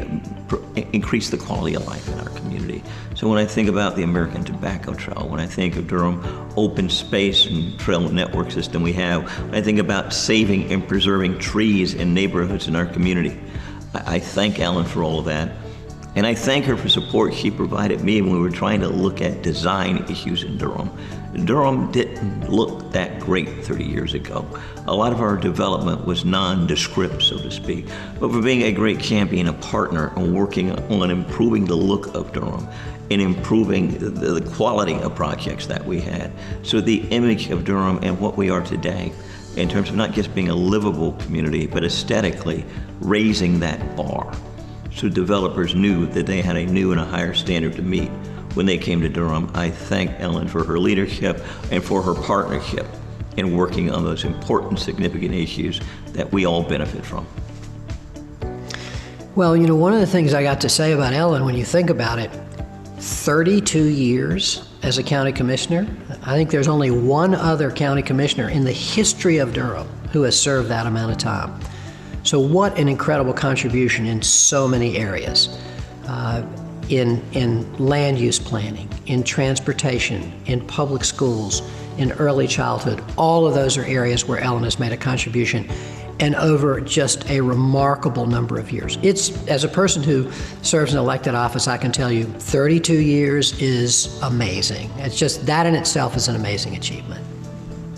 increased the quality of life in our community. So when I think about the American Tobacco Trail, when I think of Durham open space and trail network system we have, when I think about saving and preserving trees in neighborhoods in our community, I thank Ellen for all of that. And I thank her for support she provided me when we were trying to look at design issues in Durham. Durham didn't look that great 30 years ago. A lot of our development was nondescript, so to speak. But for being a great champion, a partner, and working on improving the look of Durham and improving the quality of projects that we had. So the image of Durham and what we are today, in terms of not just being a livable community, but aesthetically raising that bar. So developers knew that they had a new and a higher standard to meet when they came to Durham. I thank Ellen for her leadership and for her partnership in working on those important, significant issues that we all benefit from. Well, you know, one of the things I got to say about Ellen, when you think about it, 32 years as a county commissioner. I think there's only one other county commissioner in the history of Durham who has served that amount of time. So what an incredible contribution in so many areas, in land use planning, in transportation, in public schools, in early childhood. All of those are areas where Ellen has made a contribution, and over just a remarkable number of years. It's, as a person who serves in elected office, I can tell you 32 years is amazing. It's just, that in itself is an amazing achievement.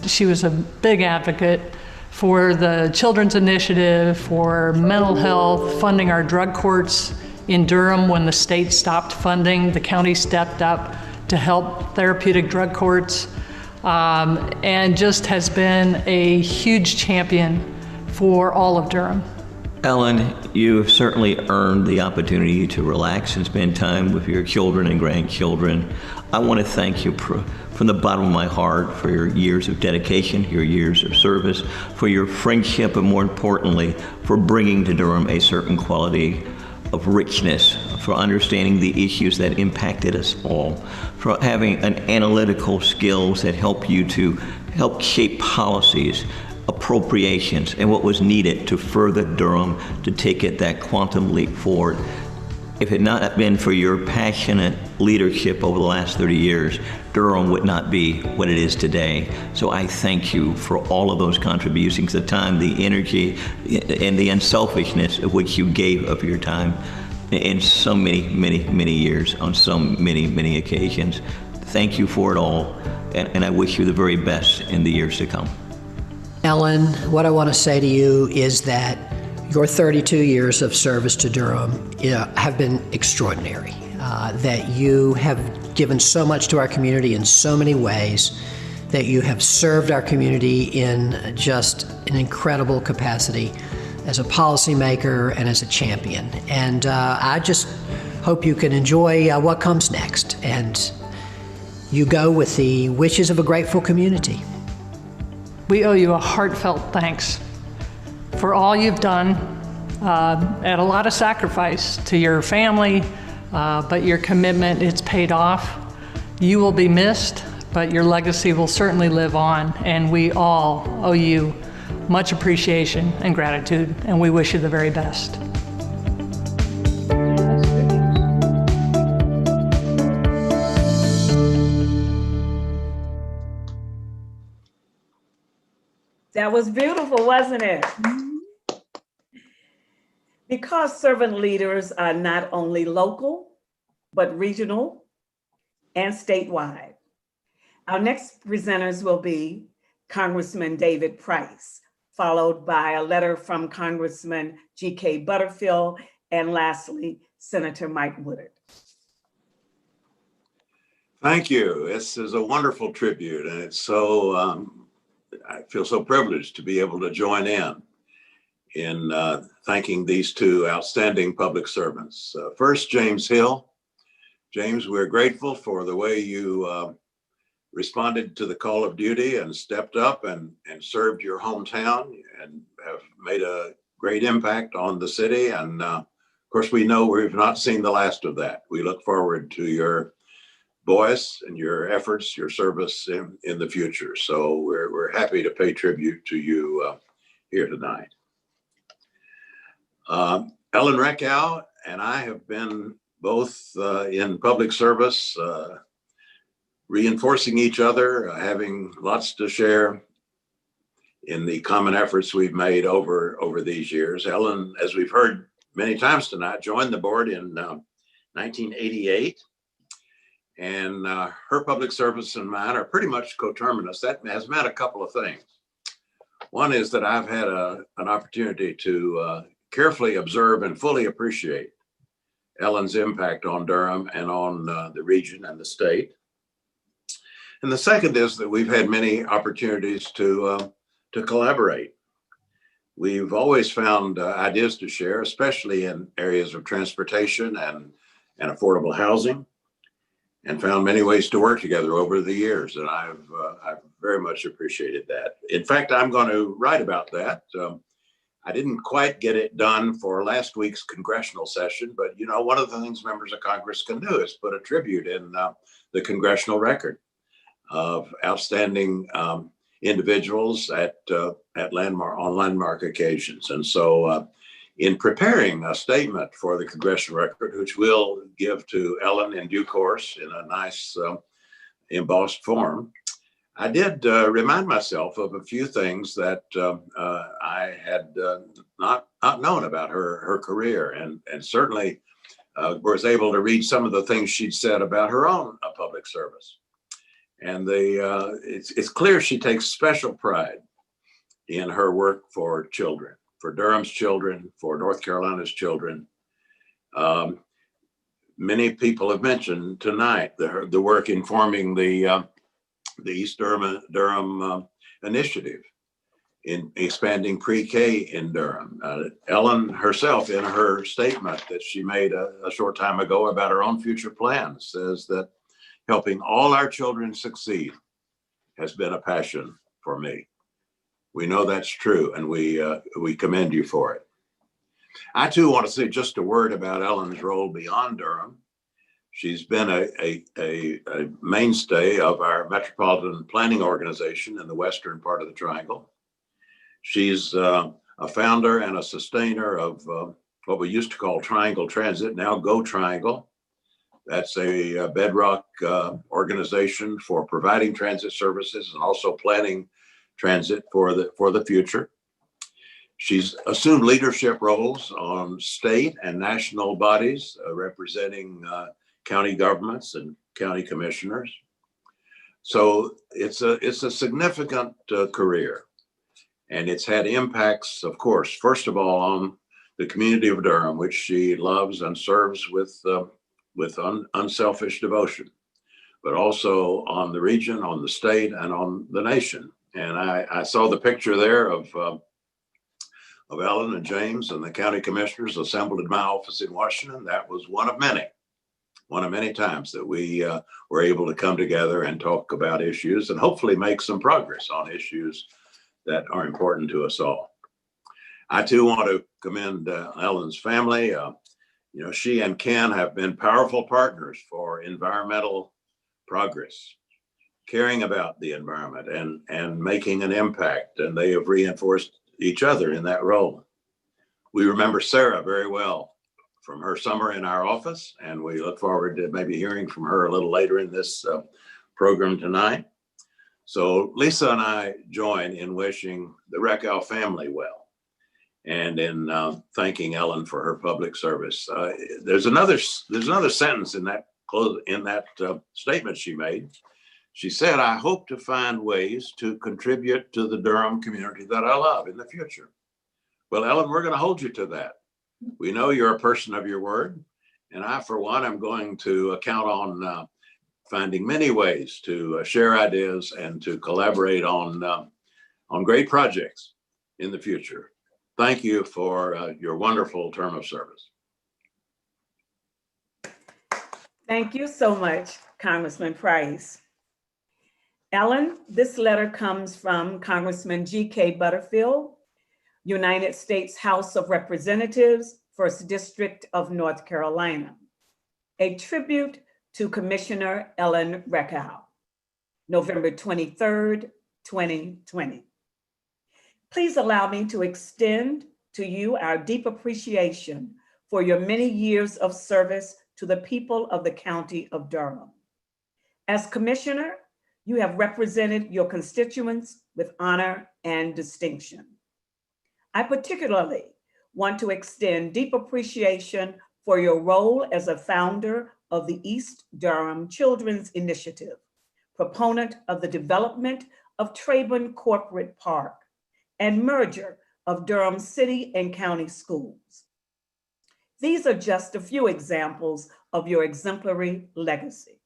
She was a big advocate for the Children's Initiative, for mental health, funding our drug courts in Durham. When the state stopped funding, the county stepped up to help therapeutic drug courts, and just has been a huge champion for all of Durham. Ellen, you've certainly earned the opportunity to relax and spend time with your children and grandchildren. I want to thank you from the bottom of my heart for your years of dedication, your years of service, for your friendship, and more importantly, for bringing to Durham a certain quality of richness, for understanding the issues that impacted us all, for having an analytical skills that help you to help shape policies, appropriations, and what was needed to further Durham to take it that quantum leap forward. If it had not been for your passionate leadership over the last 30 years, Durham would not be what it is today. So I thank you for all of those contributions, the time, the energy, and the unselfishness of which you gave of your time in so many years, on so many occasions. Thank you for it all, and I wish you the very best in the years to come. Ellen, what I want to say to you is that your 32 years of service to Durham have been extraordinary, that you have given so much to our community in so many ways, that you have served our community in just an incredible capacity as a policymaker and as a champion. And I just hope you can enjoy what comes next, and you go with the wishes of a grateful community. We owe you a heartfelt thanks for all you've done, at a lot of sacrifice to your family, but your commitment, it's paid off. You will be missed, but your legacy will certainly live on, and we all owe you much appreciation and gratitude, and we wish you the very best. That was beautiful, wasn't it? Because servant leaders are not only local, but regional and statewide. Our next presenters will be Congressman David Price, followed by a letter from Congressman G.K. Butterfield, and lastly, Senator Mike Woodard. Thank you. This is a wonderful tribute, and it's so, I feel so privileged to be able to join in thanking these two outstanding public servants. First, James Hill. James, we're grateful for the way you responded to the call of duty and stepped up and served your hometown and have made a great impact on the city. And of course, we know we've not seen the last of that. We look forward to your voice and your efforts, your service in the future. So we're happy to pay tribute to you here tonight. Ellen Reckhow and I have been both in public service, reinforcing each other, having lots to share in the common efforts we've made over these years. Ellen, as we've heard many times tonight, joined the board in 1988. And her public service and mine are pretty much coterminous. That has meant a couple of things. One is that I've had an opportunity to carefully observe and fully appreciate Ellen's impact on Durham and on the region and the state. And the second is that we've had many opportunities to collaborate. We've always found ideas to share, especially in areas of transportation and affordable housing, and found many ways to work together over the years. And I've very much appreciated that. In fact, I'm going to write about that. I didn't quite get it done for last week's congressional session, but you know, one of the things members of Congress can do is put a tribute in the congressional record of outstanding individuals at landmark occasions. And so in preparing a statement for the congressional record, which we'll give to Ellen in due course in a nice embossed form, I did remind myself of a few things that I had not known about her career, and certainly was able to read some of the things she'd said about her own public service. And it's clear she takes special pride in her work for children, for Durham's children, for North Carolina's children. Many people have mentioned tonight the work in forming the East Durham initiative in expanding pre-K in Durham. Ellen herself, in her statement that she made a short time ago about her own future plans, says that helping all our children succeed has been a passion for me. We know that's true, and we commend you for it. I too want to say just a word about Ellen's role beyond Durham. She's been a mainstay of our metropolitan planning organization in the western part of the Triangle. She's a founder and a sustainer of what we used to call Triangle Transit, now Go Triangle. That's a bedrock organization for providing transit services and also planning transit for the future. She's assumed leadership roles on state and national bodies representing county governments and county commissioners. So it's a significant career, and it's had impacts, of course, first of all on the community of Durham, which she loves and serves with unselfish devotion, but also on the region, on the state, and on the nation. And I saw the picture there of Ellen and James and the county commissioners assembled in my office in Washington. That was one of many times that we were able to come together and talk about issues and hopefully make some progress on issues that are important to us all. I too want to commend Ellen's family. You know, she and Ken have been powerful partners for environmental progress, caring about the environment and making an impact, and they have reinforced each other in that role. We remember Sarah very well from her summer in our office, and we look forward to maybe hearing from her a little later in this program tonight. So Lisa and I join in wishing the Reckhow family well, and in thanking Ellen for her public service. There's another sentence in that statement she made. She said, "I hope to find ways to contribute to the Durham community that I love in the future." Well, Ellen, we're going to hold you to that. We know you're a person of your word, and I, for one, am going to count on finding many ways to share ideas and to collaborate on great projects in the future. Thank you for your wonderful term of service. Thank you so much, Congressman Price. Ellen, this letter comes from Congressman G.K. Butterfield, United States House of Representatives, 1st District of North Carolina. A tribute to Commissioner Ellen Reckhow, November 23rd, 2020. Please allow me to extend to you our deep appreciation for your many years of service to the people of the County of Durham. As Commissioner, you have represented your constituents with honor and distinction. I particularly want to extend deep appreciation for your role as a founder of the East Durham Children's Initiative, proponent of the development of Traben Corporate Park, and merger of Durham City and County Schools. These are just a few examples of your exemplary legacy.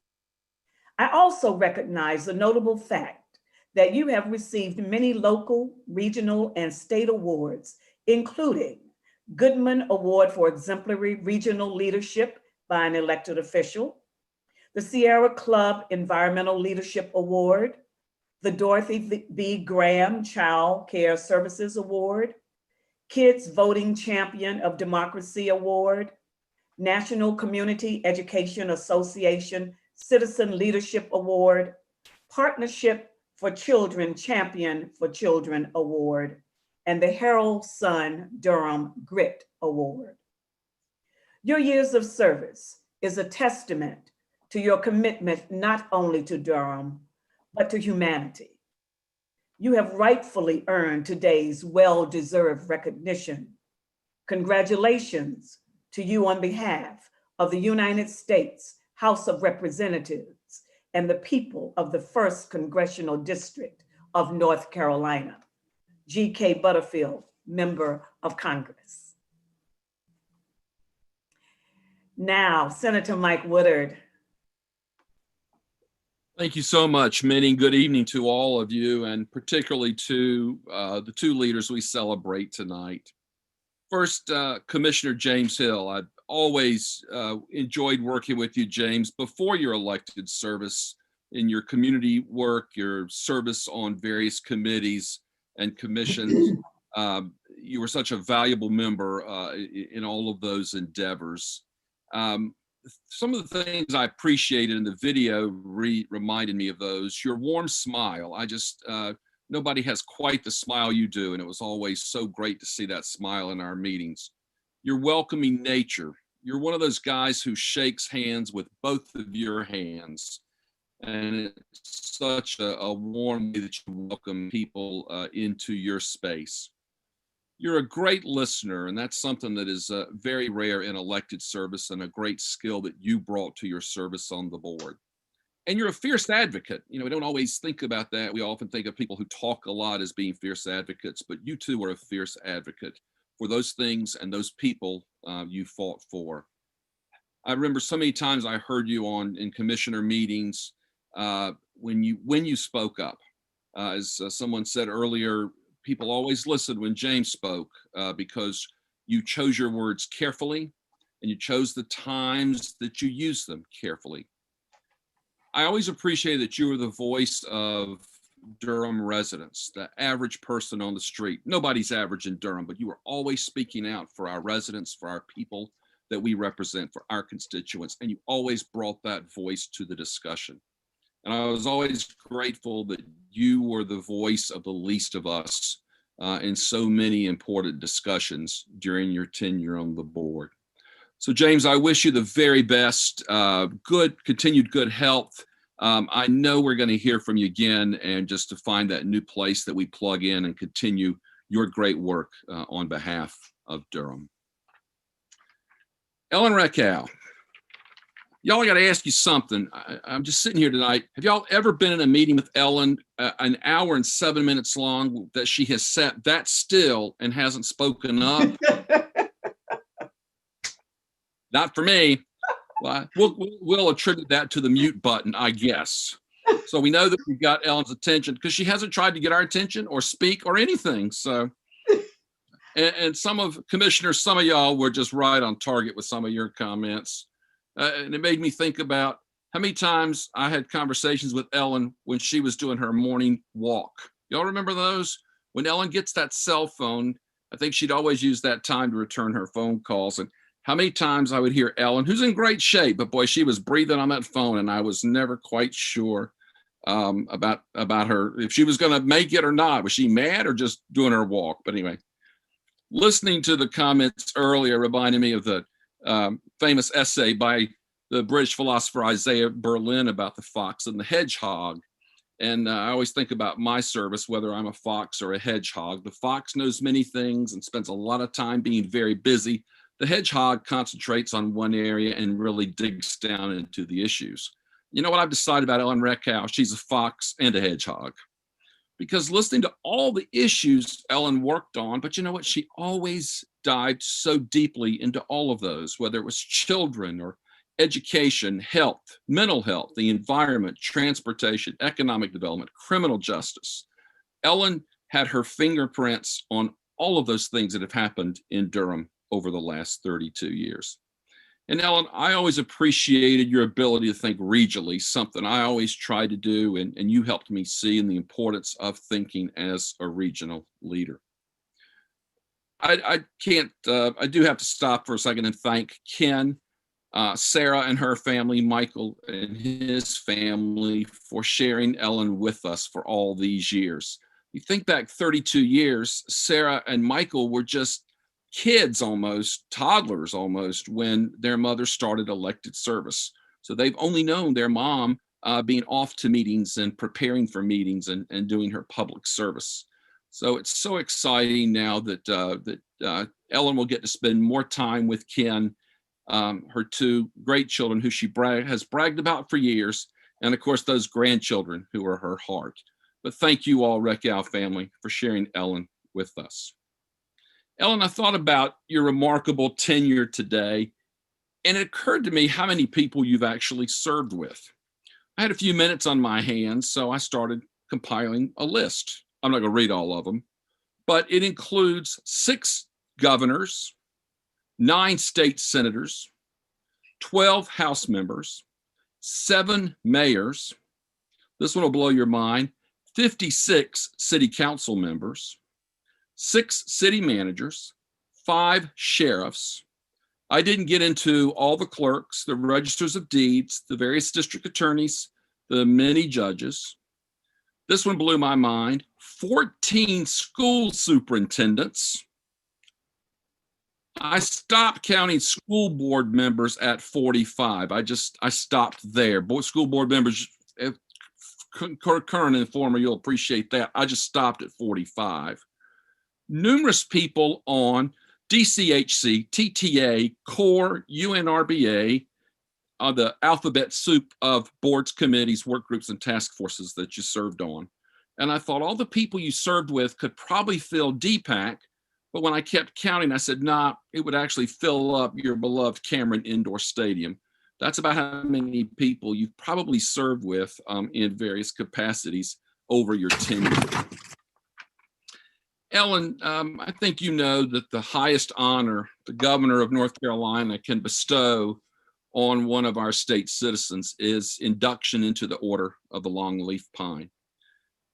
I also recognize the notable fact that you have received many local, regional, and state awards, including Goodman Award for Exemplary Regional Leadership by an elected official, the Sierra Club Environmental Leadership Award, the Dorothy B. Graham Child Care Services Award, Kids Voting Champion of Democracy Award, National Community Education Association Citizen Leadership Award, Partnership for Children Champion for Children Award, and the Harold Sun Durham Grit Award. Your years of service is a testament to your commitment not only to Durham, but to humanity. You have rightfully earned today's well-deserved recognition. Congratulations to you on behalf of the United States House of Representatives and the people of the 1st Congressional District of North Carolina. G.K. Butterfield, Member of Congress. Now, Senator Mike Woodard. Thank you so much, Minnie. Good evening to all of you, and particularly to the two leaders we celebrate tonight. First, Commissioner James Hill. I've always enjoyed working with you, James, before your elected service in your community work, your service on various committees and commissions. You were such a valuable member in all of those endeavors. Some of the things I appreciated in the video reminded me of those. Your warm smile. Nobody has quite the smile you do, and it was always so great to see that smile in our meetings. Your welcoming nature. You're one of those guys who shakes hands with both of your hands. And it's such a warm way that you welcome people into your space. You're a great listener, and that's something that is very rare in elected service and a great skill that you brought to your service on the board. And you're a fierce advocate. You know, we don't always think about that. We often think of people who talk a lot as being fierce advocates, but you too are a fierce advocate for those things and those people you fought for. I remember so many times I heard you in commissioner meetings when you spoke up. As someone said earlier, people always listened when James spoke because you chose your words carefully and you chose the times that you used them carefully. I always appreciate that you were the voice of Durham residents, the average person on the street. Nobody's average in Durham, but you were always speaking out for our residents, for our people that we represent, for our constituents, and you always brought that voice to the discussion. And I was always grateful that you were the voice of the least of us in so many important discussions during your tenure on the board. So James, I wish you the very best, continued good health. I know we're going to hear from you again, and just to find that new place that we plug in and continue your great work on behalf of Durham. Ellen Reckhow. Y'all, I got to ask you something. I'm just sitting here tonight. Have y'all ever been in a meeting with Ellen an hour and 7 minutes long that she has sat that still and hasn't spoken up? Not for me. Well, we'll attribute that to the mute button, I guess. So we know that we've got Ellen's attention because she hasn't tried to get our attention or speak or anything. So, and some of y'all were just right on target with some of your comments. And it made me think about how many times I had conversations with Ellen when she was doing her morning walk. Y'all remember those? When Ellen gets that cell phone, I think she'd always use that time to return her phone calls. And how many times I would hear Ellen, who's in great shape, but boy, she was breathing on that phone, and I was never quite sure about her, if she was going to make it or not. Was she mad or just doing her walk? But anyway, listening to the comments earlier reminded me of the famous essay by the British philosopher Isaiah Berlin about the fox and the hedgehog. And I always think about my service, whether I'm a fox or a hedgehog. The fox knows many things and spends a lot of time being very busy. The hedgehog concentrates on one area and really digs down into the issues. You know what I've decided about Ellen Reckhow? She's a fox and a hedgehog. Because listening to all the issues Ellen worked on, but you know what? She always dived so deeply into all of those, whether it was children or education, health, mental health, the environment, transportation, economic development, criminal justice. Ellen had her fingerprints on all of those things that have happened in Durham over the last 32 years. And Ellen, I always appreciated your ability to think regionally, something I always tried to do, and you helped me see in the importance of thinking as a regional leader. I do have to stop for a second and thank Ken, Sarah and her family, Michael and his family for sharing Ellen with us for all these years. You think back 32 years, Sarah and Michael were just kids almost, toddlers almost, when their mother started elected service. So they've only known their mom being off to meetings and preparing for meetings and doing her public service. So it's so exciting now that Ellen will get to spend more time with Ken, her two great children who she has bragged about for years, and of course those grandchildren who are her heart. But thank you all, Reckhow family, for sharing Ellen with us. Ellen, I thought about your remarkable tenure today, and it occurred to me how many people you've actually served with. I had a few minutes on my hands, so I started compiling a list. I'm not going to read all of them, but it includes 6 governors, 9 state senators, 12 House members, 7 mayors. This one will blow your mind. 56 city council members, 6 city managers, 5 sheriffs. I didn't get into all the clerks, the registers of deeds, the various district attorneys, the many judges. This one blew my mind. 14 school superintendents. I stopped counting school board members at 45. I stopped there. School board members, current and former, you'll appreciate that. I just stopped at 45. Numerous people on DCHC, TTA, CORE, UNRBA, the alphabet soup of boards, committees, work groups, and task forces that you served on. And I thought all the people you served with could probably fill DPAC, but when I kept counting, I said, nah, it would actually fill up your beloved Cameron Indoor Stadium. That's about how many people you've probably served with in various capacities over your tenure. Ellen, I think you know that the highest honor the governor of North Carolina can bestow on one of our state citizens is induction into the Order of the Longleaf Pine.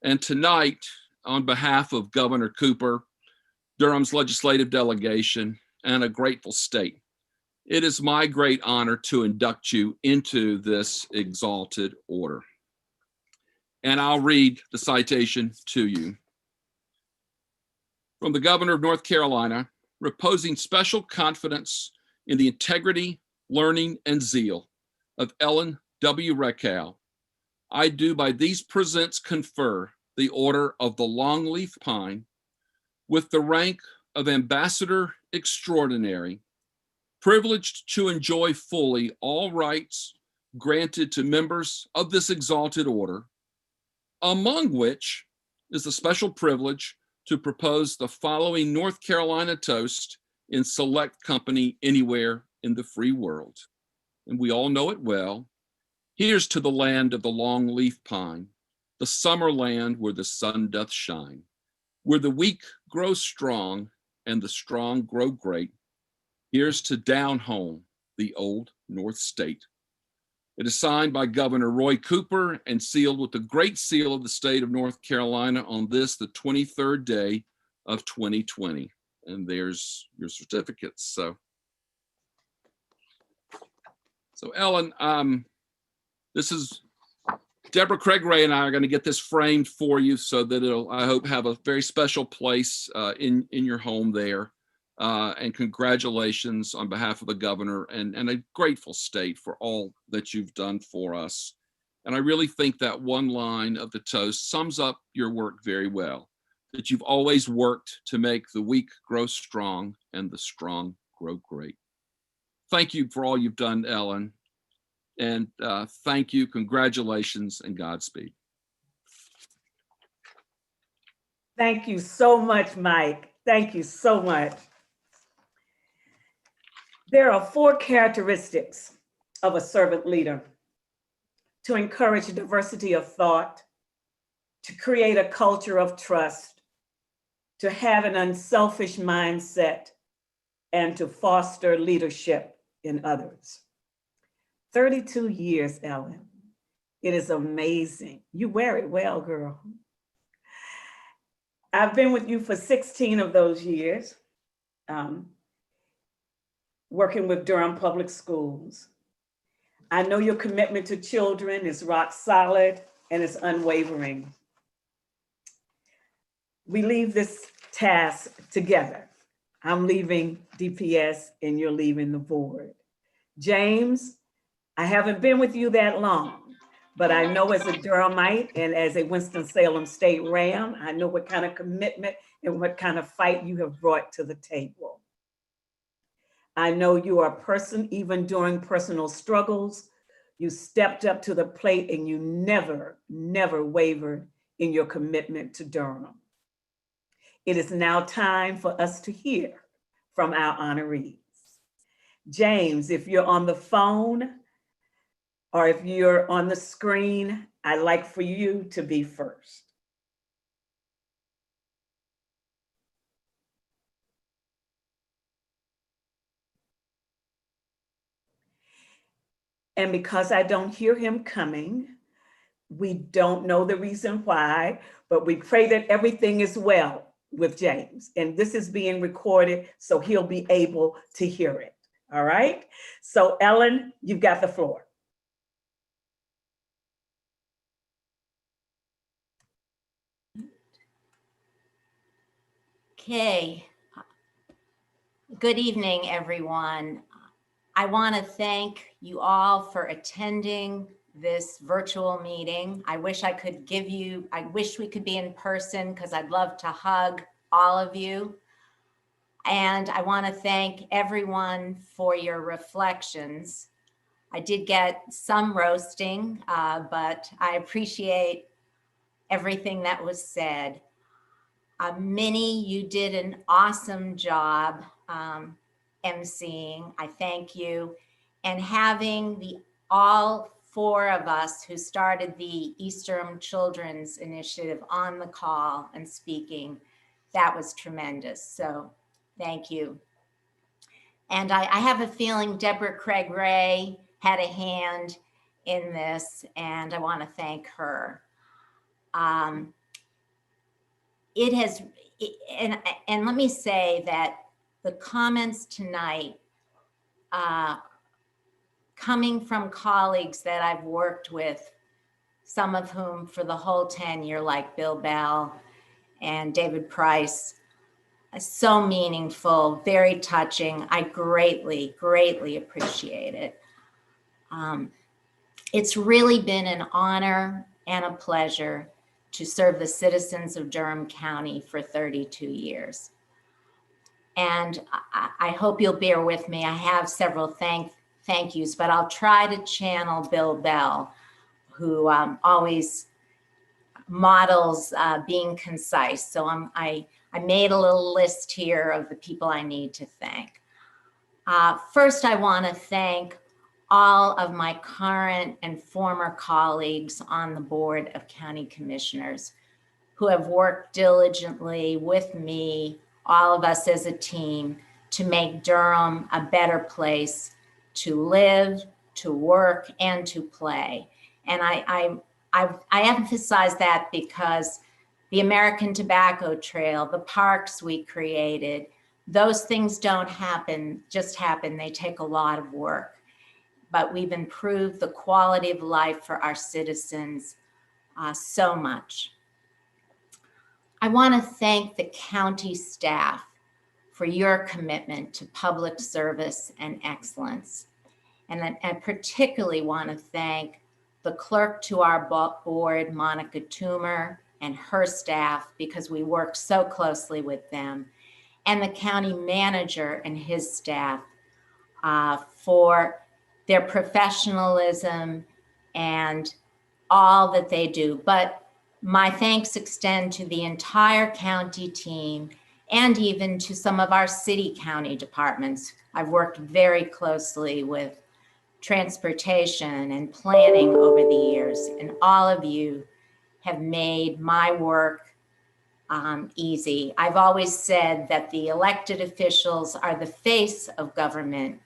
And tonight, on behalf of Governor Cooper, Durham's legislative delegation, and a grateful state, it is my great honor to induct you into this exalted order. And I'll read the citation to you. From the governor of North Carolina, reposing special confidence in the integrity, learning, and zeal of Ellen W. Reckhow, I do by these presents confer the Order of the Longleaf Pine with the rank of Ambassador Extraordinary, privileged to enjoy fully all rights granted to members of this exalted order, among which is the special privilege to propose the following North Carolina toast in select company anywhere in the free world. And we all know it well. Here's to the land of the longleaf pine, the summer land where the sun doth shine, where the weak grow strong and the strong grow great. Here's to down home, the old North State. It is signed by Governor Roy Cooper and sealed with the great seal of the state of North Carolina on this, the 23rd day of 2020. And there's your certificates. So Ellen, this is Deborah Craig Ray and I are going to get this framed for you so that it'll, I hope, have a very special place in your home there. And congratulations on behalf of the governor and a grateful state for all that you've done for us. And I really think that one line of the toast sums up your work very well, that you've always worked to make the weak grow strong and the strong grow great. Thank you for all you've done, Ellen. And thank you, congratulations, and Godspeed. Thank you so much, Mike. Thank you so much. There are 4 characteristics of a servant leader: to encourage diversity of thought, to create a culture of trust, to have an unselfish mindset, and to foster leadership in others. 32 years, Ellen. It is amazing. You wear it well, girl. I've been with you for 16 of those years, working with Durham Public Schools. I know your commitment to children is rock solid and it's unwavering. We leave this task together. I'm leaving DPS and you're leaving the board. James, I haven't been with you that long, but I know as a Durhamite and as a Winston-Salem State Ram, I know what kind of commitment and what kind of fight you have brought to the table. I know you are a person, even during personal struggles, you stepped up to the plate and you never, never wavered in your commitment to Durham. It is now time for us to hear from our honorees. James, if you're on the phone or if you're on the screen, I'd like for you to be first. And because I don't hear him coming, we don't know the reason why, but we pray that everything is well with James. And this is being recorded, so he'll be able to hear it. All right? So Ellen, you've got the floor. Okay. Good evening, everyone. I want to thank you all for attending this virtual meeting. I wish we could be in person because I'd love to hug all of you. And I want to thank everyone for your reflections. I did get some roasting, but I appreciate everything that was said. Minnie, you did an awesome job emceeing. I thank you. And having all 4 of us who started the East Durham Children's Initiative on the call and speaking, that was tremendous. So thank you. And I have a feeling Deborah Craig Ray had a hand in this, and I want to thank her. And let me say that the comments tonight, coming from colleagues that I've worked with, some of whom for the whole tenure, like Bill Bell and David Price, so meaningful, very touching. I greatly, greatly appreciate it. It's really been an honor and a pleasure to serve the citizens of Durham County for 32 years. And I hope you'll bear with me. I have several thank yous, but I'll try to channel Bill Bell, who always models being concise. So I made a little list here of the people I need to thank. First, I want to thank all of my current and former colleagues on the Board of County Commissioners who have worked diligently with me, all of us as a team, to make Durham a better place to live, to work, and to play. And I emphasize that because the American Tobacco Trail, the parks we created, those things don't just happen. They take a lot of work. But we've improved the quality of life for our citizens so much. I want to thank the county staff for your commitment to public service and excellence. And I particularly want to thank the clerk to our board, Monica Toomer, and her staff, because we worked so closely with them, and the county manager and his staff for their professionalism and all that they do. But my thanks extend to the entire county team and even to some of our city county departments. I've worked very closely with transportation and planning over the years, and all of you have made my work easy. I've always said that the elected officials are the face of government,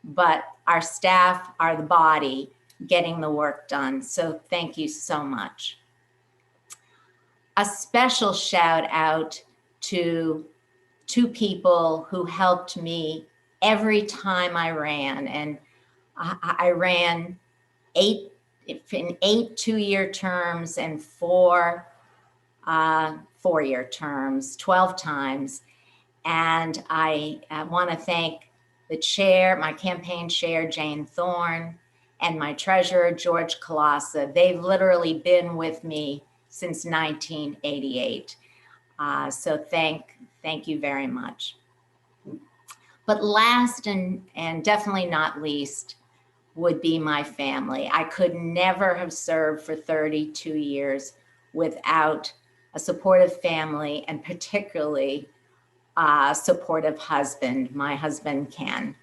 but our staff are the body getting the work done. So thank you so much. A special shout out to two people who helped me every time I ran. And I ran in 8 two-year terms and 4 four-year terms, 12 times. And I want to thank the chair, my campaign chair, Jane Thorne, and my treasurer, George Colassa. They've literally been with me since 1988. So thank you very much. But last and definitely not least would be my family. I could never have served for 32 years without a supportive family, and particularly a supportive husband, my husband, Ken.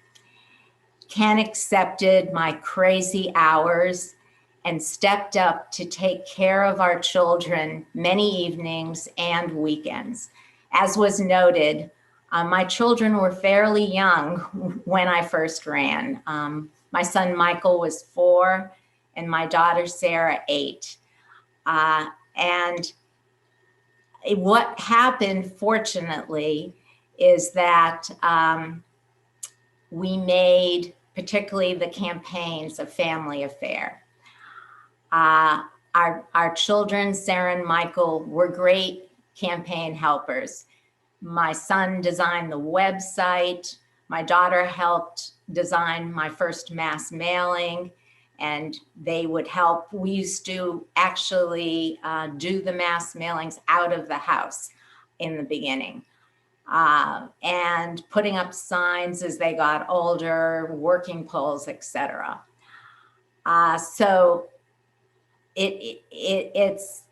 Ken accepted my crazy hours and stepped up to take care of our children many evenings and weekends. As was noted, my children were fairly young when I first ran. My son Michael was 4 and my daughter Sarah 8. And what happened, fortunately, is that we made particularly the campaigns a family affair. Our children, Sarah and Michael, were great campaign helpers. My son designed the website. My daughter helped design my first mass mailing, and they would help. We used to actually do the mass mailings out of the house in the beginning, and putting up signs as they got older, working polls, etc. So it's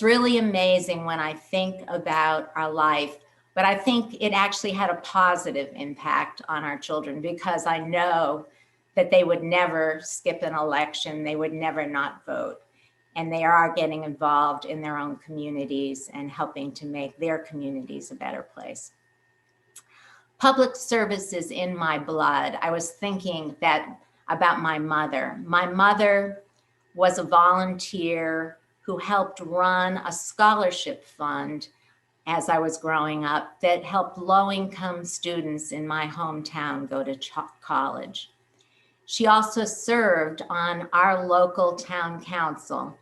really amazing when I think about our life, but I think it actually had a positive impact on our children, because I know that they would never skip an election, they would never not vote, and they are getting involved in their own communities and helping to make their communities a better place. Public service is in my blood. I was thinking that about my mother. My mother was a volunteer who helped run a scholarship fund as I was growing up that helped low-income students in my hometown go to college. She also served on our local town council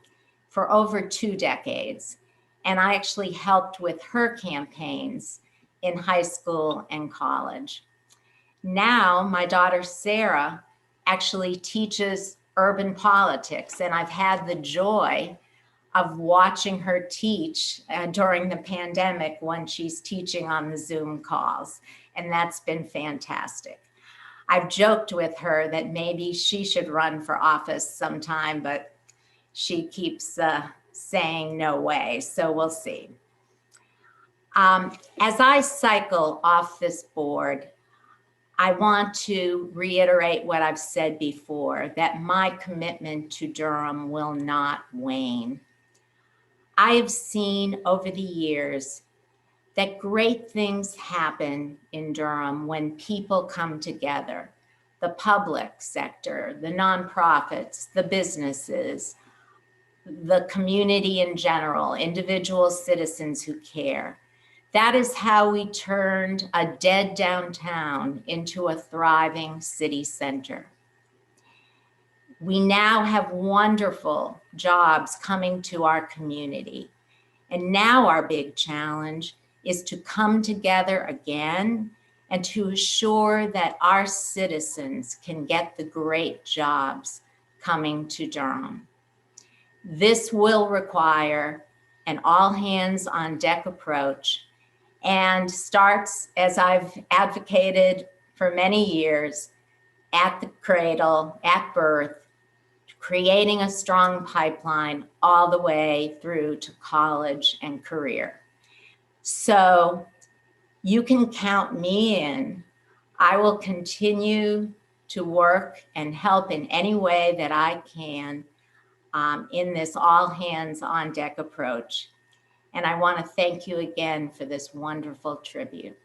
for over 2 decades, and I actually helped with her campaigns in high school and college. Now, my daughter Sarah actually teaches urban politics, and I've had the joy of watching her teach during the pandemic when she's teaching on the Zoom calls, and that's been fantastic. I've joked with her that maybe she should run for office sometime, but she keeps saying no way, so we'll see. As I cycle off this board, I want to reiterate what I've said before, that my commitment to Durham will not wane. I have seen over the years that great things happen in Durham when people come together, the public sector, the nonprofits, the businesses, the community in general, individual citizens who care. That is how we turned a dead downtown into a thriving city center. We now have wonderful jobs coming to our community. And now our big challenge is to come together again and to assure that our citizens can get the great jobs coming to Durham. This will require an all hands on deck approach and starts, as I've advocated for many years, at the cradle, at birth, creating a strong pipeline all the way through to college and career. So you can count me in. I will continue to work and help in any way that I can in this all hands on deck approach. And I want to thank you again for this wonderful tribute.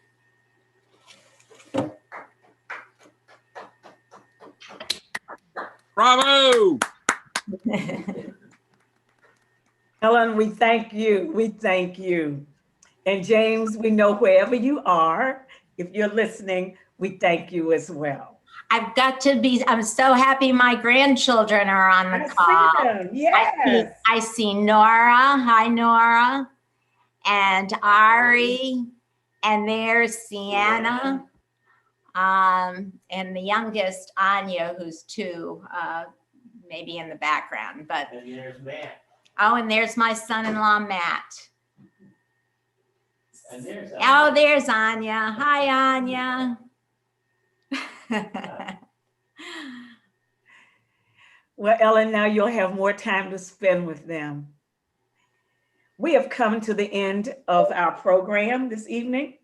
Bravo! Ellen, we thank you. We thank you. And James, we know wherever you are, if you're listening, we thank you as well. I've got to be, I'm so happy my grandchildren are on the call. See them. Yes. I see Nora. Hi, Nora. And Ari. And there's Sienna. And the youngest, Anya, who's 2, maybe in the background. But And there's Matt. oh, and there's my son-in-law, Matt. And there's Oh, there's Anya. Hi, Anya. Well, Ellen, now you'll have more time to spend with them. We have come to the end of our program this evening,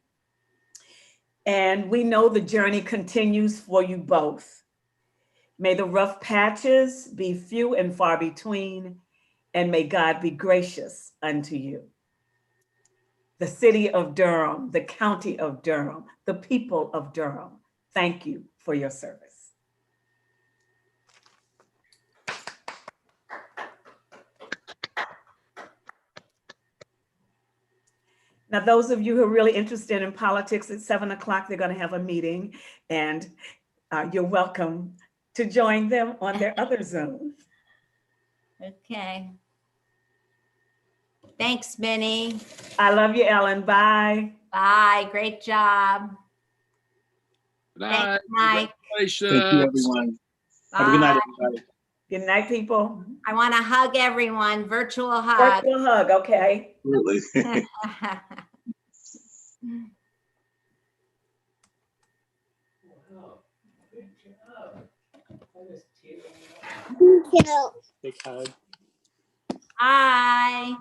and we know the journey continues for you both. May the rough patches be few and far between, and may God be gracious unto you. The city of Durham, the county of Durham, the people of Durham, thank you for your service. Now, those of you who are really interested in politics, at 7 o'clock, they're going to have a meeting, and you're welcome to join them on their other Zoom. Okay. Thanks, Minnie. I love you, Ellen. Bye. Bye. Great job. Good night. Thanks, Mike. Congratulations. Thank you, everyone. Have a good night, everybody. Good night, people. I want to hug everyone. Virtual hug. Virtual hug, okay. Absolutely. Big hug. Hi.